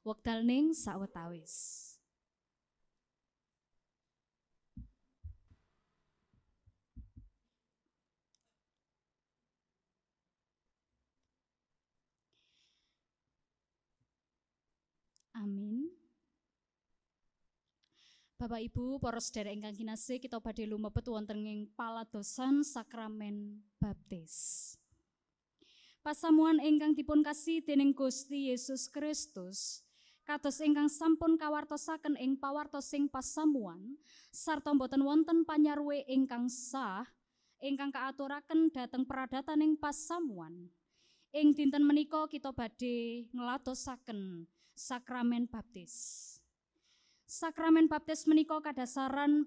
Wekdal ning sawetawis. Amin. Bapak Ibu, para sedherek ingkang kinasih, kita badhe lumebet wonten ing paladosan sakramen baptis. Pasamuan ingkang dipun kasih dening Gusti Yesus Kristus, kados ingkang sampun kawartosaken ing pawartosing pasamuan, sarta boten wonten panyaruwe ingkang sah, ingkang kaaturaken dhateng peradataning pasamuan. Ing dinten menika kita badhe ngladosaken sakramen baptis. Sakramen baptis menika kadasaran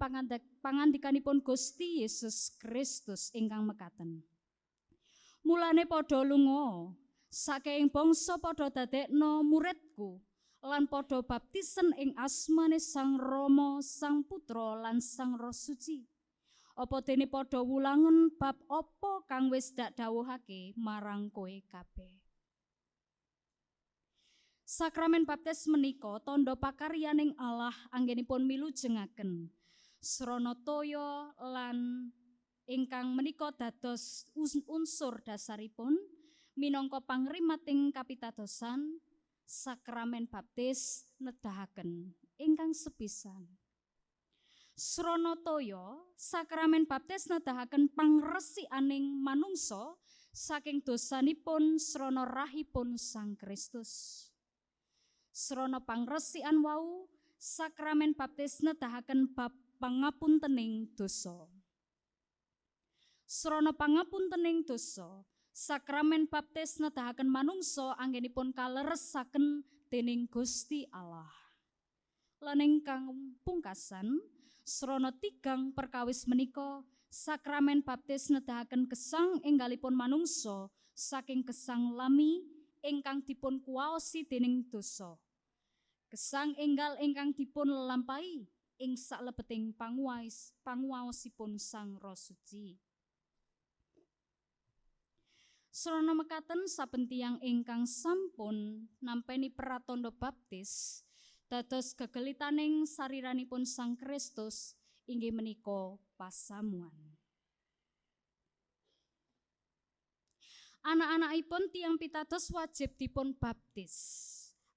pangandikanipun Gusti Yesus Kristus ingkang mekaten. Mulane padha lunga saking bangsa padha dadekno muridku lan padha baptisen ing asmane Sang Rama, Sang Putra lan Sang Roh Suci. Apa dene padha wulangen bab apa kang wis dak dawuhake marang kowe kabeh. Sakramen baptis menika tandha pakaryaning Allah anggenipun milujengaken srana toya lan ingkang menika dados unsur dasaripun minangka pangrimating kapitadosan. Sakramen baptis nedahaken ingkang sepisan. Srana toya, sakramen baptis nedahaken pangresianing manungsa saking dosanipun srana rahipun Sang Kristus. Srana pangresikan wau, sakramen baptis nedahaken bab pangapuntening dosa. Srana pangapuntening dosa, sakramen baptis nedahaken manungsa anggenipun kaleresaken dening Gusti Allah. Lan ingkang pungkasan, srana tigang perkawis menika, sakramen baptis nedahaken gesang enggalipun manungsa saking gesang lami ingkang dipun kuwaosi dening dosa. Gesang enggal ingkang dipun lelampahi ing saklebeting panguwaosipun Sang Roh Suci. Srana mekaten saben tiyang ingkang sampun nampeni pratandha baptis dados gegelitaning sariranipun Sang Kristus inggih menika pasamuan. Anak-anakipun tiyang pitados wajib dipun baptis.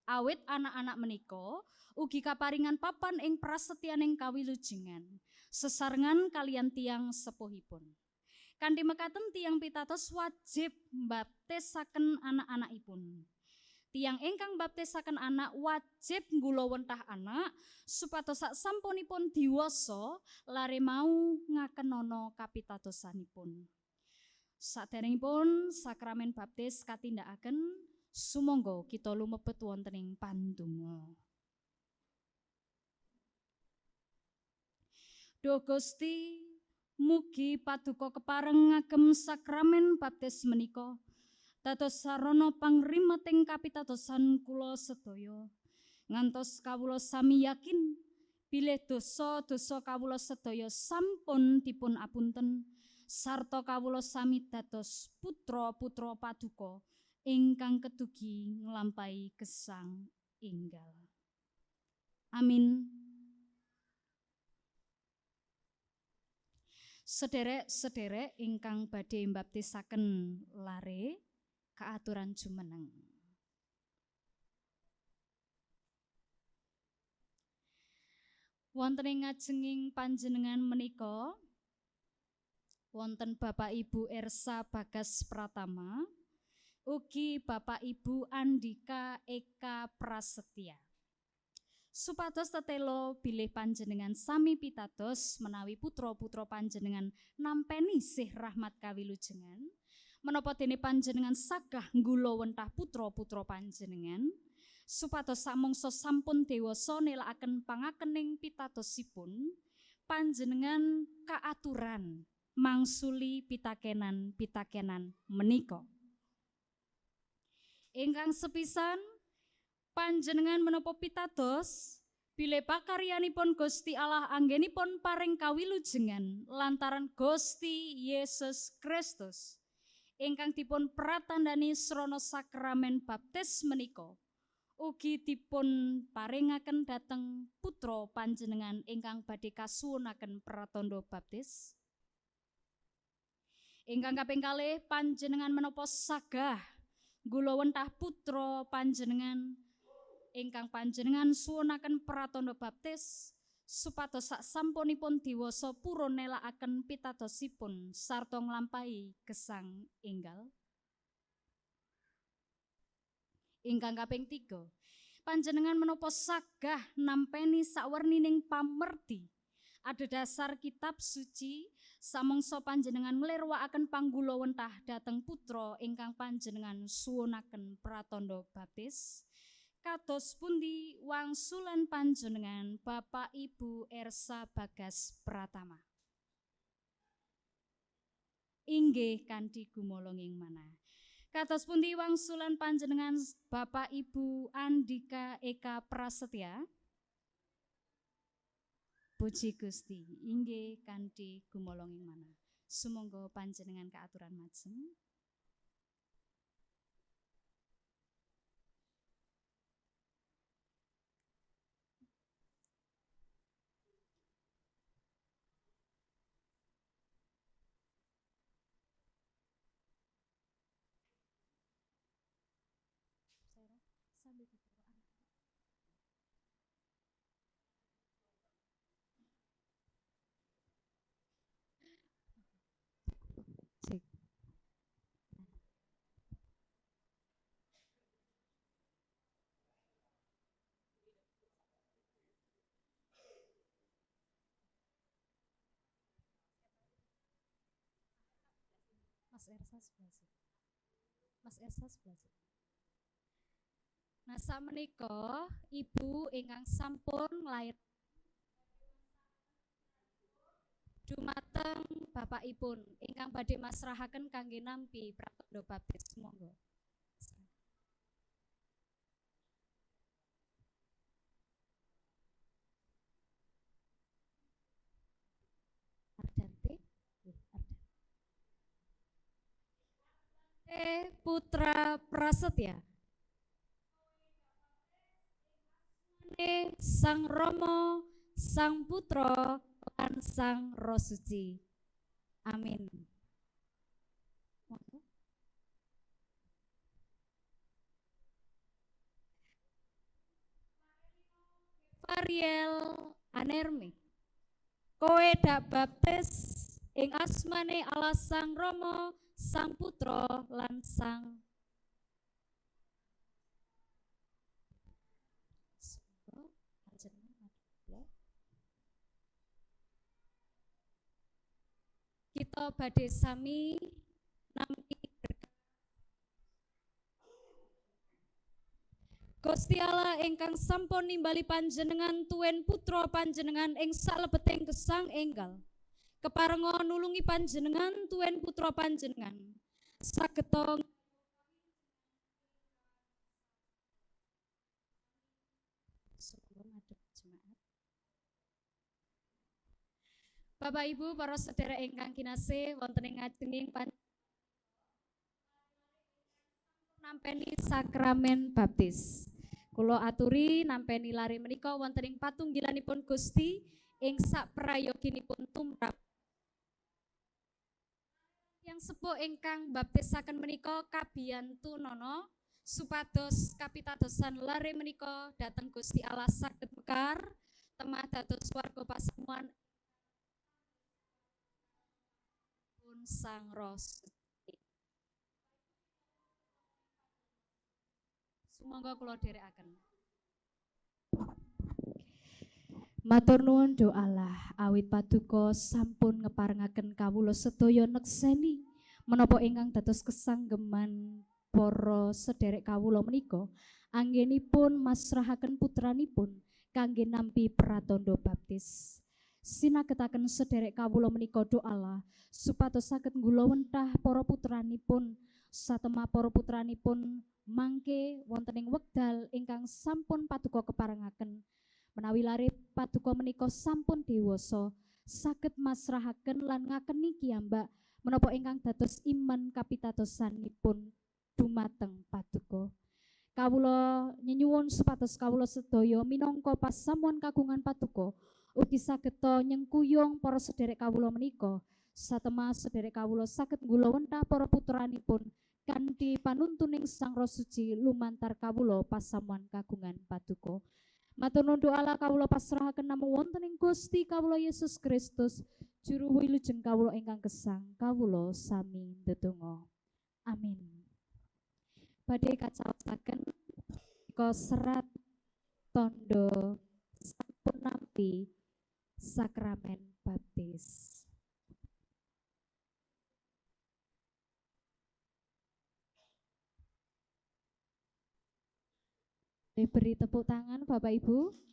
Awit anak-anak menika ugi kaparingan papan ing prasetyaning kawilujengan sesarengan kalian tiyang sepuhipun. Kanthi mekaten tiyang pitados wajib mbaptisaken anak-anakipun. Tiyang ingkang baptisaken anak wajib nggula wentah anak supados sak sampunipun diwasa lare mau ngakenana kapitadosanipun. Saderengipun sakramen baptis katindakaken, sumangga kita lumebet wonten ing pandonga. Duh Gusti, mugi paduka kepareng ngagem sakramen baptis menika dados sarana pangrimeting kapitadosan kula sedaya ngantos kawula sami yakin bilih dosa-dosa kawula sedaya sampun dipun apunten sarta kawula sami dados putra-putra paduka ingkang kedugi nglampahi gesang enggal. Amin. Sederek-sederek ingkang badhe mbaptisaken lare kaaturan jumeneng. Wonten ing ngajenging panjenengan menika wonten Bapak Ibu Ersa Bagas Pratama, ugi Bapak Ibu Andika Eka Prasetya. Supados tetelo bilih panjenengan sami pitados menawi putra-putra panjenengan nampeni sih rahmat kawilujengan, menapa dene panjenengan sagah nggula wentah putra-putra panjenengan, supados samangsa sampun dewasa nélakaken pangakening pitadosipun, panjenengan kaaturan mangsuli pitakenan-pitakenan menika. Ingkang sepisan panjenengan menapa pitados bilih pakaryanipun Gusti Allah anggenipun paring kawilujengan lantaran Gusti Yesus Kristus ingkang dipun pratandani srana sakramen baptis menika ugi dipun paringaken dhateng putra panjenengan ingkang badhe kasuwunaken pratandha baptis. Ingkang kaping kalih panjenengan menapa sagah nggula wentah putra panjenengan ingkang panjenengan suwunaken pratandha baptis supados sak sampunipun diwasa purun nélakaken pitadosipun sarta nglampahi gesang enggal. Ingkang kaping 3, panjenengan menapa sagah nampeni sawernining pamerdi adhedhasar kitab suci samangsa panjenengan nglirwakaken panggula wentah dhateng putra ingkang panjenengan suwunaken pratandha baptis. Kados pundi wangsulan panjenengan Bapak Ibu Ersa Bagas Pratama? Inggih kanthi gumolonging manah. Kados pundi wangsulan panjenengan Bapak Ibu Andika Eka Prasetya? Puji Gusti, inggih kanthi gumolonging manah. Sumangga panjenengan kaaturan majeng. Sambil berdoa. Cek. Mas Ersa sebelah sini. Mas Ersa sebelah sini. Nah, samenika ibu ingkang sampun nglair dumateng bapakipun ingkang badhe masrahaken kangge nampi pratandha baptis. Monggo. Ardante, Ardante Putra Prasetya. Sang Rama, Sang Putra, lan Sang Roh Suci. Amin. Variel Anermi, kowe dak baptis ing asmane Allah Sang Rama, Sang Putra, lan Sang kita badhe sami nampi Gusti Allah ingkang sampun nimbali panjenengan tuwin putra panjenengan ing salebeting gesang enggal. Keparenga nulungi panjenengan tuwin putra panjenengan. Sageta Bapak Ibu para sedherek ingkang kinasih wonten ing ngajenging nampeni sakramen baptis. Kula aturi nampeni lare menika wonten ing patunggilanipun Gusti ing saprayoginipun tumrap. Yang sepuh ingkang baptisaken menika kabiyantu nono supados kapitadosan lare menika dhateng Gusti Allah saged mekar temah dados warga pasamuan pun Sang Roh Suci. Sumangga kula dherekaken. Matur nuwun do Allah awit paduka sampun ngeparengaken kawula sedaya nekseni menapa ingkang dados kesanggeman para sederek kawula menika anggenipun masrahaken putranipun kangge nampi pratandha baptis. Sinagetaken sederek kawula menika do Allah supados saged nggulawentah para putranipun satemah para putranipun mangke wonten ing wekdal ingkang sampun paduka keparengaken. Menawi lare paduka menika sampun dewasa saged masrahaken lan ngakeni kiyambak menapa ingkang dados iman kapitadosanipun dumateng paduka. Kawula nyuwun supados kawula sedaya minangka pasamuan kagungan paduka ugi sageta nyengkuyung para sederek kawula menika satemah sederek kawula saged nggulawentah para putranipun kanthi panuntuning Sang Roh Suci lumantar kawula pasamuan kagungan paduka. Matur nuwun Allah kawula pasrahaken namung wonten ing Gusti kawula Yesus Kristus juru wilujeng kawula ingkang gesang kawula sami ndedonga. Amin. Badhe kacaosaken menika serat tandha sampun nampi sakramen baptis. Diberi tepuk tangan Bapak Ibu.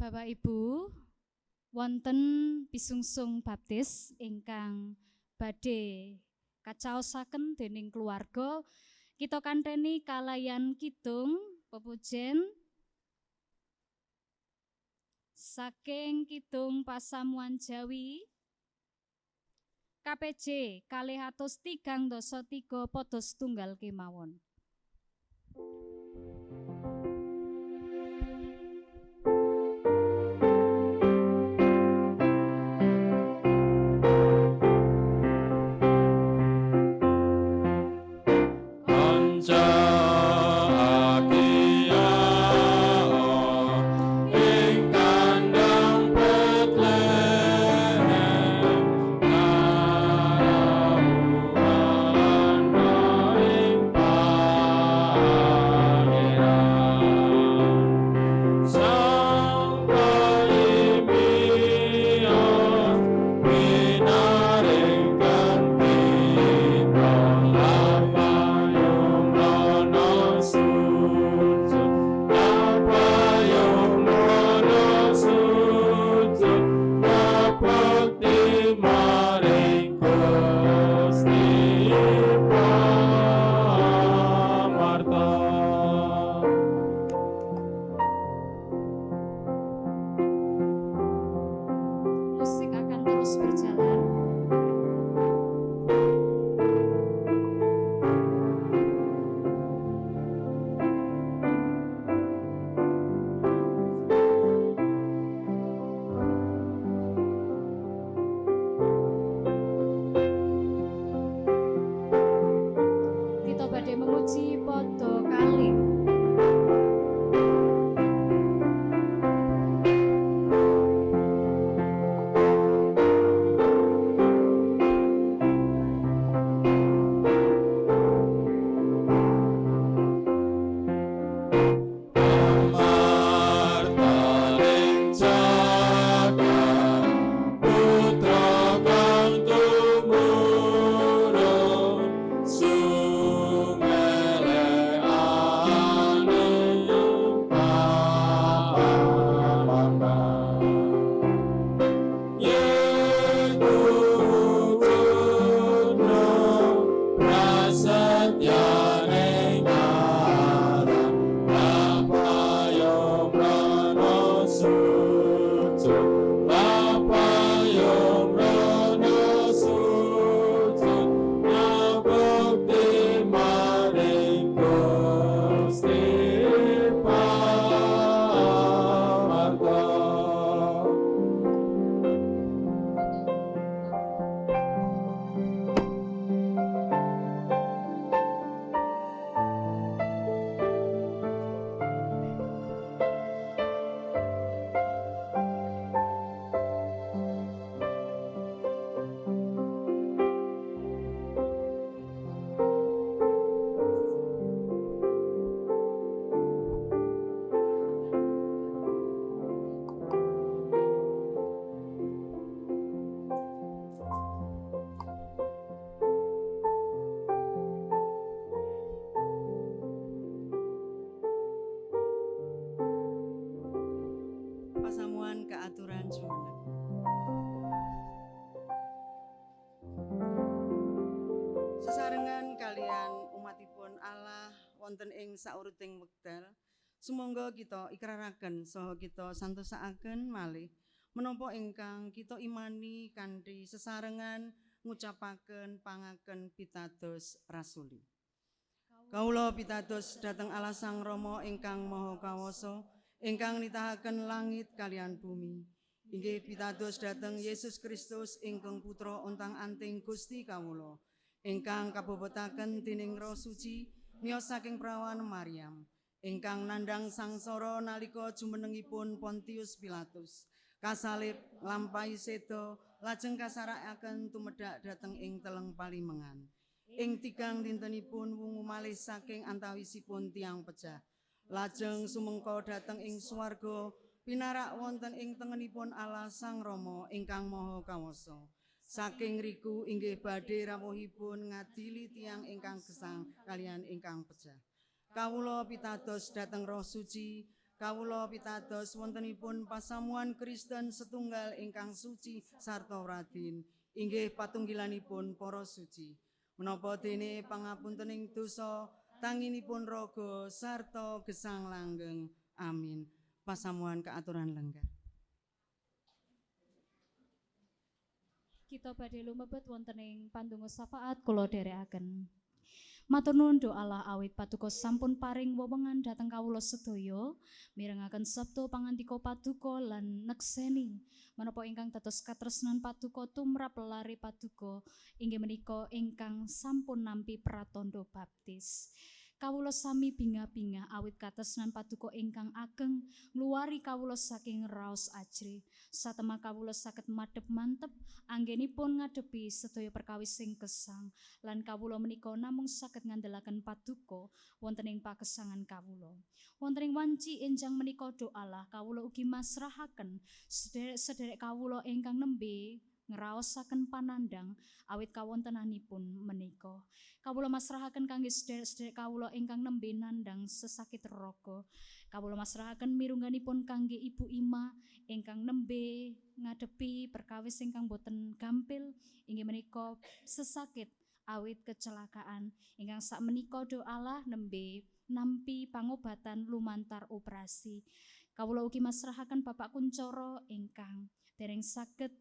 Bapak Ibu, wonten pisungsung baptis ingkang badhe kacaosaken dening keluarga, kita kanteni kalayan kidung pepujen saking Kidung Pasamuan Jawi KPJ 233 pada setunggal kemawon. terus berjalan. Kita badhe memuji padha kalih. Pasamuan keaturan jumeneng. Sesarengan kalian umatipun Allah wonten ing sauruting wekdal, sumangga kita ikraraken saha kita santosaaken malih menapa ingkang kita imani kanthi sesarengan ngucapaken pangaken pitados rasuli. Kawula pitados dhateng Allah Sang Rama ingkang Maha Kawasa, ingkang nitahaken langit kalian bumi. Inggih pitados dhateng Yesus Kristus ingkang putra ontang-anting Gusti kawula, ingkang kabobotake dening Roh Suci miyos saking prawan Maryam, ingkang nandhang sangsara nalika jumenengipun Pontius Pilatus, kasalib nglampahi seda lajeng kasarakaken tumedhak dhateng ing teleng palimengan. Ing tigang dintenipun wungu malih saking antawisipun tiang pejah. Lajeng sumengko dhateng ing swarga pinarak wonten ing tengenipun Allah Sang Rama ingkang Maha Kawasa. Saking riku inggih badhe rawuhipun ngadili tiang ingkang gesang kalian ingkang pejah. Kawula pitados dhateng Roh Suci, kawula pitados wontenipun pasamuan Kristen setunggal ingkang suci sarta radin, inggih patunggilanipun para suci. Menapa dene pangapuntening dosa tanginipun raga sarta gesang langgeng. Amin. Pasamuan keaturan lenggah. Kita badhe lumebet wonten ing pandonga syafaat kula dherekaken. Matur nuwun do Allah awit paduka sampun paring wewengan dhateng kawula sedaya mirengaken sabda pangandika paduka lan nekseni menapa ingkang dados katresnan paduka tumrap lare paduka inggih menika ingkang sampun nampi pratandha baptis. Kawula sami bingah-bingah awit katresnan paduka ingkang ageng ngluwari kawula saking raos ajri. Satemah kawula saged madhep mantep anggenipun ngadepi sedaya perkawis sing gesang lan kawula menika namung saged ngandelaken paduka wonten ing pagesangan kawula. Wonten ing wanci enjang menika do Allah kawula ugi masrahaken sederek kawula ingkang nembe ngraosaken panandang awit kawontenanipun menika. Kawula masrahaken kangge sederek kawula ingkang nembe nandang sesakit raga. Kawula masrahaken mirungganipun kangge Ibu Ima ingkang nembe ngadepi perkawis ingkang boten gampil inggih menika sesakit awit kecelakaan ingkang sakmenika do Allah nembe nampi pangobatan lumantar operasi. Kawula ugi masrahaken Bapak Kuncoro ingkang dereng saged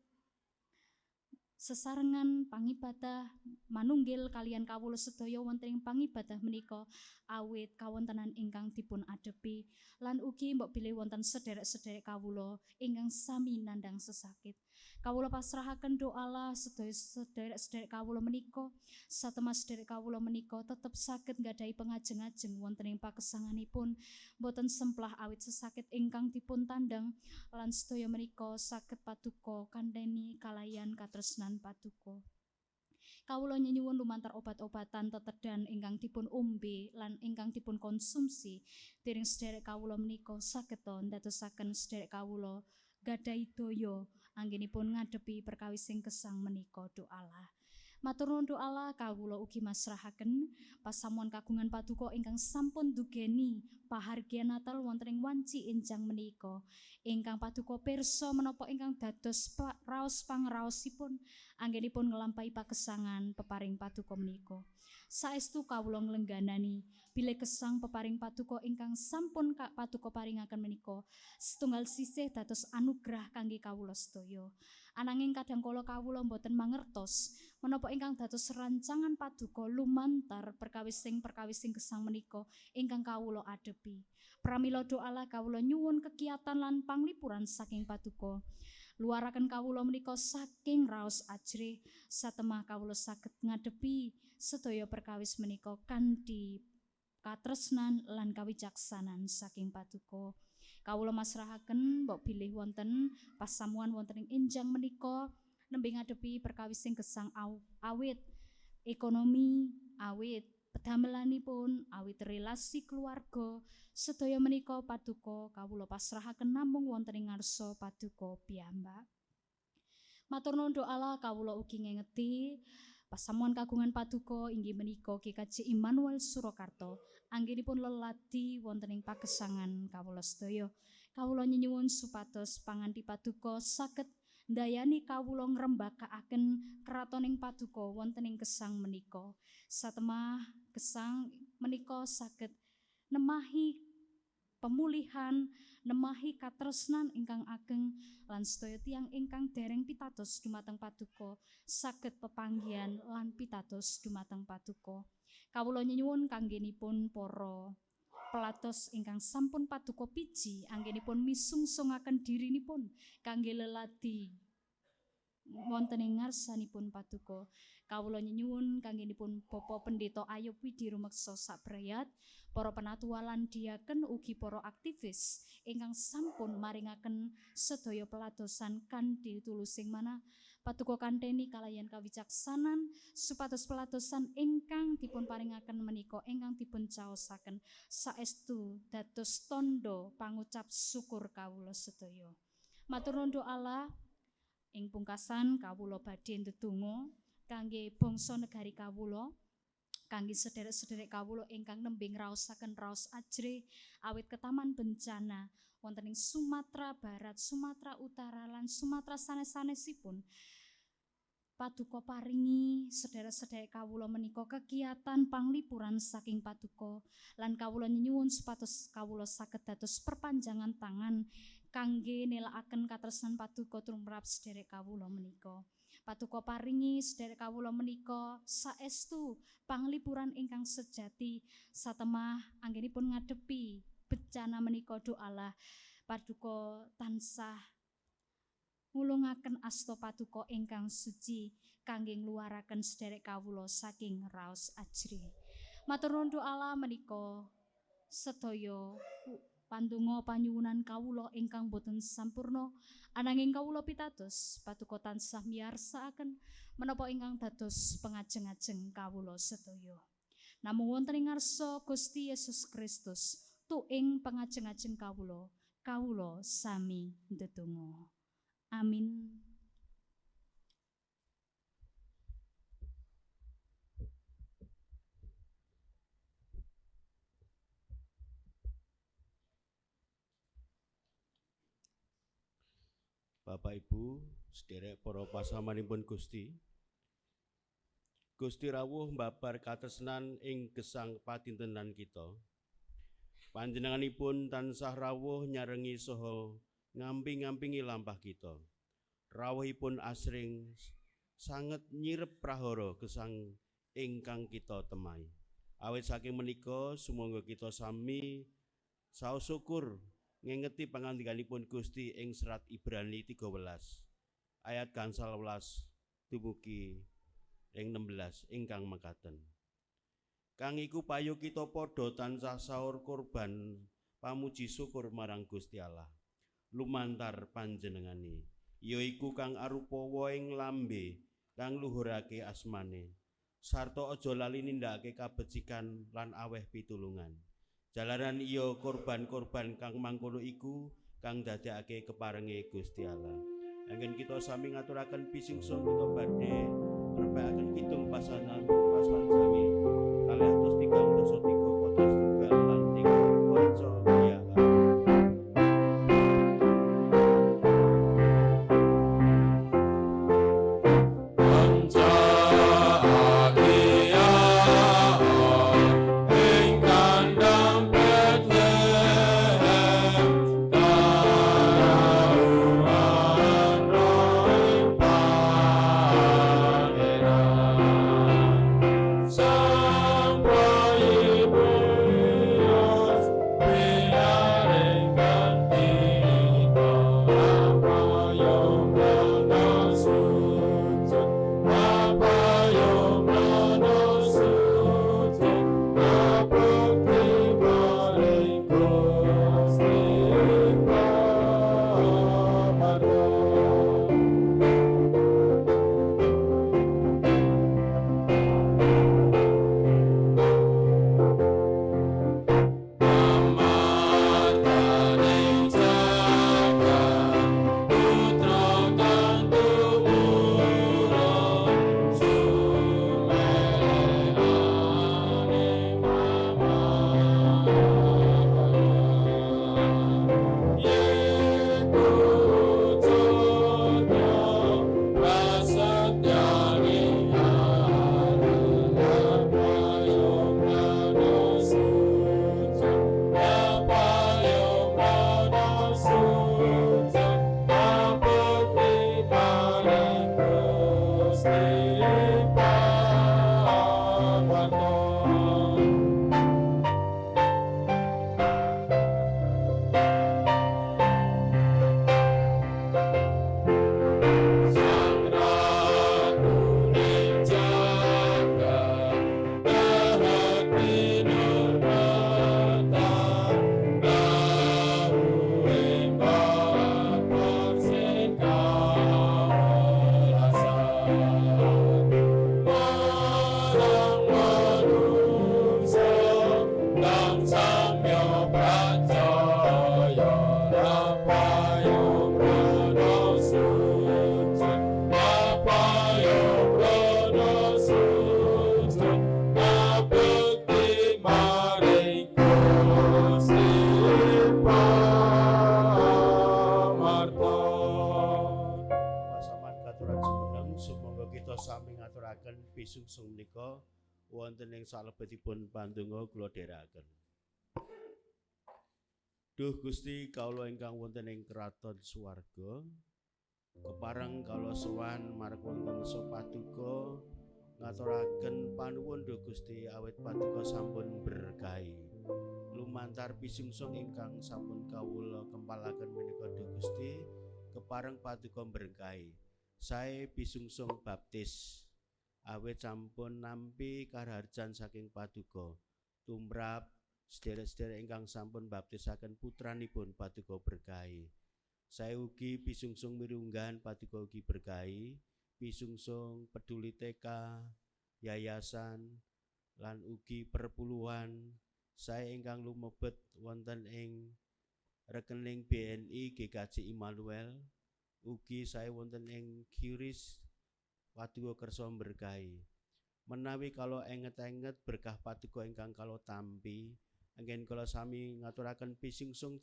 sesarengan pangibadah manunggil kalian kawula sedaya wonten ing pangibadah menika awit kawontenan ingkang dipun adepi lan ugi mbok bilih wonten sederek-sederek kawula ingkang sami nandhang sesakit. Kawula pasrahaken doa sedaya sederek-sederek kawula menika satemah sederek kawula menika tetep saged nggadahi pengajeng-ajeng wonten ing pakesanganipun boten semplah awit sesakit ingkang dipun tandhang lan sedaya menika saged paduka kandhani kalayan katresnan paduka. Kawula nyuwun lumantar obat-obatan tetedan ingkang dipun ombe lan ingkang dipun konsumsi déning sederek kawula menika saged ndadosaken sederek kawula gadahi daya anggenipun ngadepi perkawis sing gesang menika doalah. Matur nuwun doalah kawula ugi masrahaken pasamuan kagungan paduka ingkang sampun dugeni pahargyan Natal wonten ing wanci enjang menika. Ingkang paduka pirsa menapa ingkang dados raos pangraosipun anggenipun nglampahi pakesangan peparing paduka menika. Saestu kawula nglengganani bilih gesang peparing paduka ingkang sampun paduka paringaken menika setunggal sisih dados anugrah kangge kawula sedaya. Ananging kadangkala kawula boten mangertos menapa ingkang dados rancangan paduka lumantar perkawis sing gesang menika ingkang kawula adepi. Pramila doalah kawula nyuwun kegiatan lan panglipuran saking paduka. Luaraken kawula menika saking raos ajrih satemah kawula saged ngadepi sedaya perkawis menika kanthi katresnan lan kawicaksanan saking paduka. Kawula masrahaken mbok bilih wonten pasamuan wonten ing enjang menika nembe ngadepi perkawis sing gesang awit ekonomi, awit pedamelanipun, awit relasi keluarga sedaya menika paduka kawula pasrahaken namung wonten ing ngarsa paduka piyambak. Matur nuwun doalah kawula ugi ngengeti pasamuan kagungan paduka inggih menika GKJ Immanuel Surakarta anggenipun leladi wonten ing pagesangan kawula sedaya. Kawula nyuwun supados panganthi paduka saged ndayani kawula ngrembakakaken kratoning paduka wonten ing gesang menika. Satemah gesang menika saged nemahi pemulihan, nemahi katresnan ingkang ageng lan sedaya tiyang ingkang dereng pitados dumateng paduka saged pepanggihan lan pitados dumateng paduka. Kawula nyuwun kanggenipun para pelados ingkang sampun paduka piji anggenipun misungsungaken dirinipun kangge leladi wonten ing ngarsanipun paduka. Kawula nyuwun kanggenipun Bapak Pendeta Ayub Widi Rumeksa Sabrayat, para penatua lan diaken ugi para aktivis ingkang sampun maringaken sedaya peladosan kanthi tulusing manah paduka kanteni kalayan kawicaksanan supados peladosan ingkang dipun paringaken menika ingkang dipun caosaken saestu dados tondo pangucap syukur kawula sedaya. Matur nuwun Allah. Ing pungkasan kawula badhe ndedonga kangge bangsa negari kawula, kangge sederek-sederek kawula ingkang nembe ngraosaken raos ajrih awit ketaman bencana wonten ing Sumatera Barat, Sumatera Utara lan Sumatera sanes-sanesipun. Paduka paringi sederek-sederek kawula menika kegiatan panglipuran saking paduka lan kawula nyuwun supados kawula saged dados perpanjangan tangan kangge nelakaken katresnan paduka tumrap sederek kawula menika. Paduka paringi sederek kawula menika saestu panglipuran ingkang sejati satemah anggenipun ngadepi bencana menika doalah paduka tansah ngulungaken asta paduka ingkang suci kangge ngluaraken sederek kawula saking raos ajrih. Matur nuwun Allah menika sedaya pandonga panyuwunan kawula ingkang boten sampurna ananging kawula pitados paduka tansah miyarsakaken menapa ingkang dados pengajeng-ajeng kawula sedaya. Namung wonten ing ngarsa Gusti Yesus Kristus tuing pengajeng-ajeng kawula sami ndedonga. Amin. Bapak Ibu, sederek para pasamanipun Gusti. Gusti rawuh mbabar katresnan ing gesang patintenan kita. Panjenenganipun tansah rawuh nyarengi saha ngamping-ngampingi lampah kita. Rawuhipun asring sanget nyirep prahara gesang ingkang kita temai. Awit saking menika sumangga kita sami saos syukur ngengeti pangandikanipun Gusti ing serat Ibrani 13 ayat gangsal 11 dumugi ing 16 ingkang mekaten. Kang iku payu kita padha tansah saur kurban pamuji syukur marang Gusti Allah lumantar panjenengane, yaiku kang arupa wohing lambe kang luhurake asmane, sarta aja lali nindakake kabecikan lan aweh pitulungan. Jalaran iya korban-korban kang mangkono iku kang dadekake keparenge Gusti Allah. Anggen kita sami ngaturaken pisungsung kita badhe ngrepekaken kidung pasanan Jawi 233 potos tunggal lan 3 kanca biyakan. Pisungsung menika wonten ing salebetipun pandonga kula dherekaken. Duh Gusti kawula ingkang wonten ing kraton swarga, kepareng kawula sowan marang wonten Paduka ngaturaken panuwun Duh Gusti awit Paduka sampun berkahi. Lumantar pisungsung ingkang sampun kawula kempalaken menika Duh Gusti, kepareng Paduka berkahi. Sae pisungsung baptis awit sampun nampi karharjan saking Paduka tumrap sederek-sederek ingkang sampun baptisaken putranipun Paduka berkahi. Saya ugi pisungsung mirunggan Paduka ugi berkahi, pisungsung peduli TK, yayasan lan ugi perpuluhan saya ingkang lumebet wonten ing rekening BNI GKJ Immanuel, ugi saya wonten ing QRIS Paduka kersa berkahi. Menawi kalau enget-enget berkah Paduka ingkang kalau tampi, anggen kula sami ngaturaken pisungsung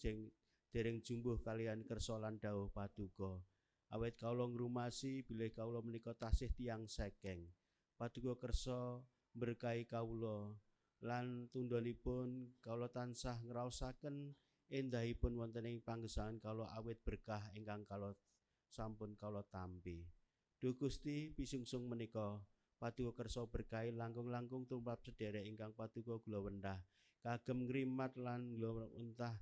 dereng jumbuh kalian kersa lan dawuh Paduka. Awit kawula ngrumasi bilih kawula menika tasih tiyang sekeng. Paduka kersa berkahi kawula lan tundhonipun kawula tansah ngraosaken endahipun wonten ing panggesaan kawula awit berkah ingkang kawula sampun kawula tampi. Duh Gusti pisungsung menika paduka kersa berkah langkung-langkung tumrap sederek ingkang paduka kula wendah kagem ngrimat lan kula wentah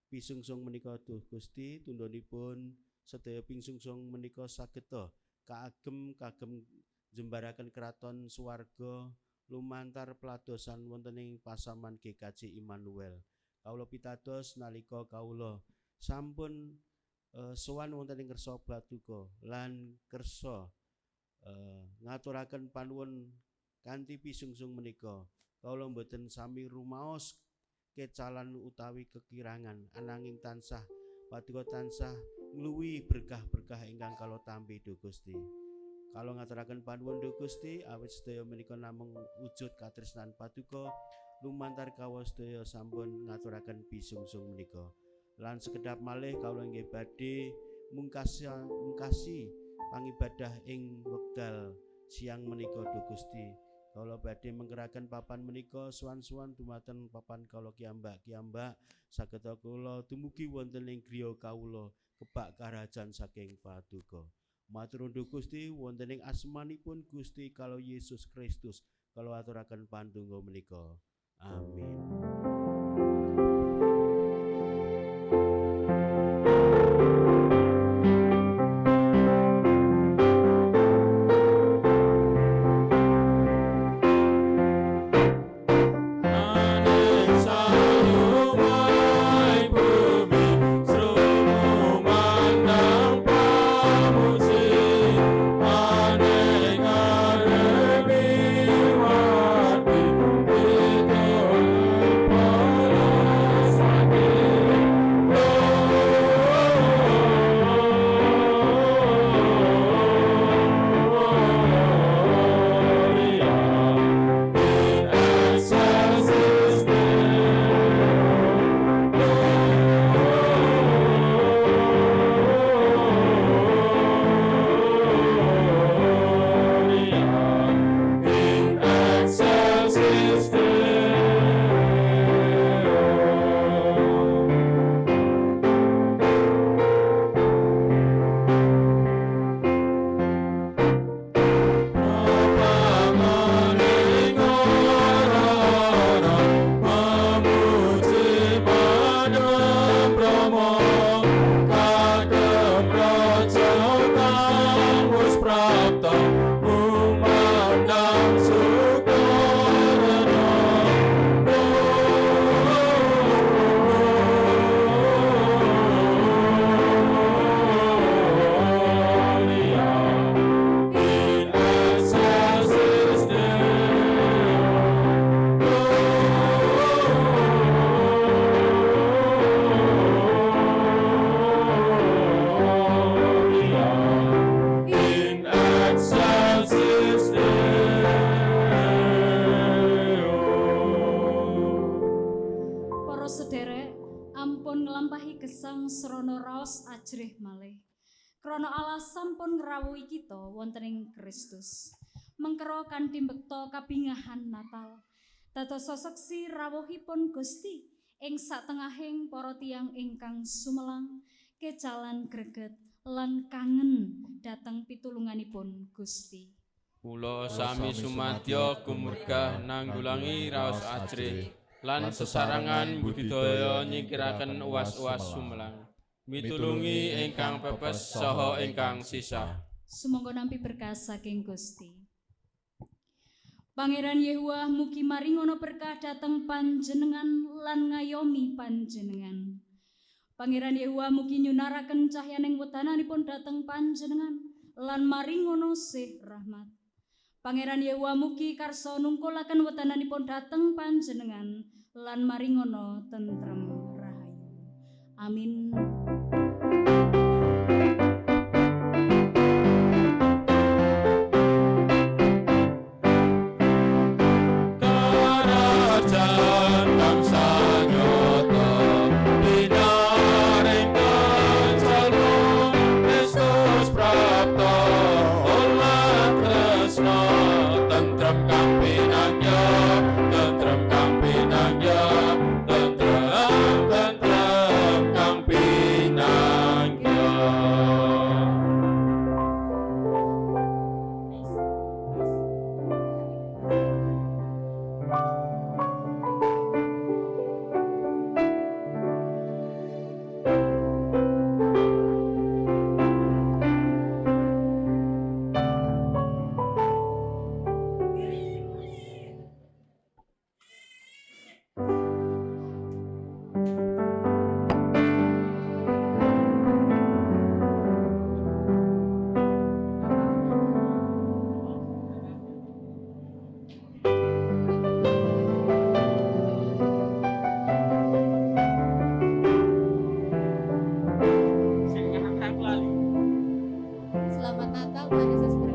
pisungsung menika Duh Gusti tundhonipun sedaya pingsungsung menika sageta kagem jembaraken kraton swarga lumantar peladosan wonten ing pasaman GKJ Immanuel. Kawula pitados nalika kawula sampun sowan wonten ing kersa paduka lan kersa ngaturaken panuwun kanthi pisungsung menika kawula mboten sami rumaos kecalan utawi kekirangan ananging tansah paduka tansah ngluwi berkah-berkah ingkang kala tampi Duh Gusti. Kalau ngaturaken panuwun Duh Gusti awit sedaya menika namung wujud katresnan paduka lumantar kawula sedaya sampun ngaturaken pisungsung menika. Lan sekedap malih kawula nggih badhe mungkasi pangibadah ing wekdal siang menika Duh Gusti. Kawula badhe mengkeraken papan menika suwan-suwan dumateng papan kawula kiambak sageta kula dumugi wonten ing griya kawula kebak karajan saking paduka. Matur nuwun Gusti wonten ing asmanipun Gusti kalau Yesus Kristus kalau aturaken pandonga menika. Amin. ajrih malih. Krana Allah sampun ngrawuhi kita wonten ing Kristus. Mengkera kanthi mbekta kabingahan Natal. Dados saksi rawuhipun Gusti ing satengahing para tiyang ingkang sumelang, kecalan greget lan kangen dhateng pitulunganipun Gusti. Kula sami sumadya gumregah nanggulangi raos ajrih lan sesarangan budidaya nyingkiraken uwas-uwas sumelang. Mitulungi ingkang pepes saha ingkang sisa. Sumangga nampi berkah saking Gusti. Pangeran Yehuwa mugi maringono berkah dhateng panjenengan lan ngayomi panjenengan. Pangeran Yehuwa mugi nyunaraken cahyaning wedananipun dhateng panjenengan lan maringono sih rahmat. Pangeran Yehuwa mugi karsa nungkulaken wedananipun dhateng panjenengan lan maringono tentrem rahayu. Amin. Tentrem kang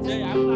Jaya aku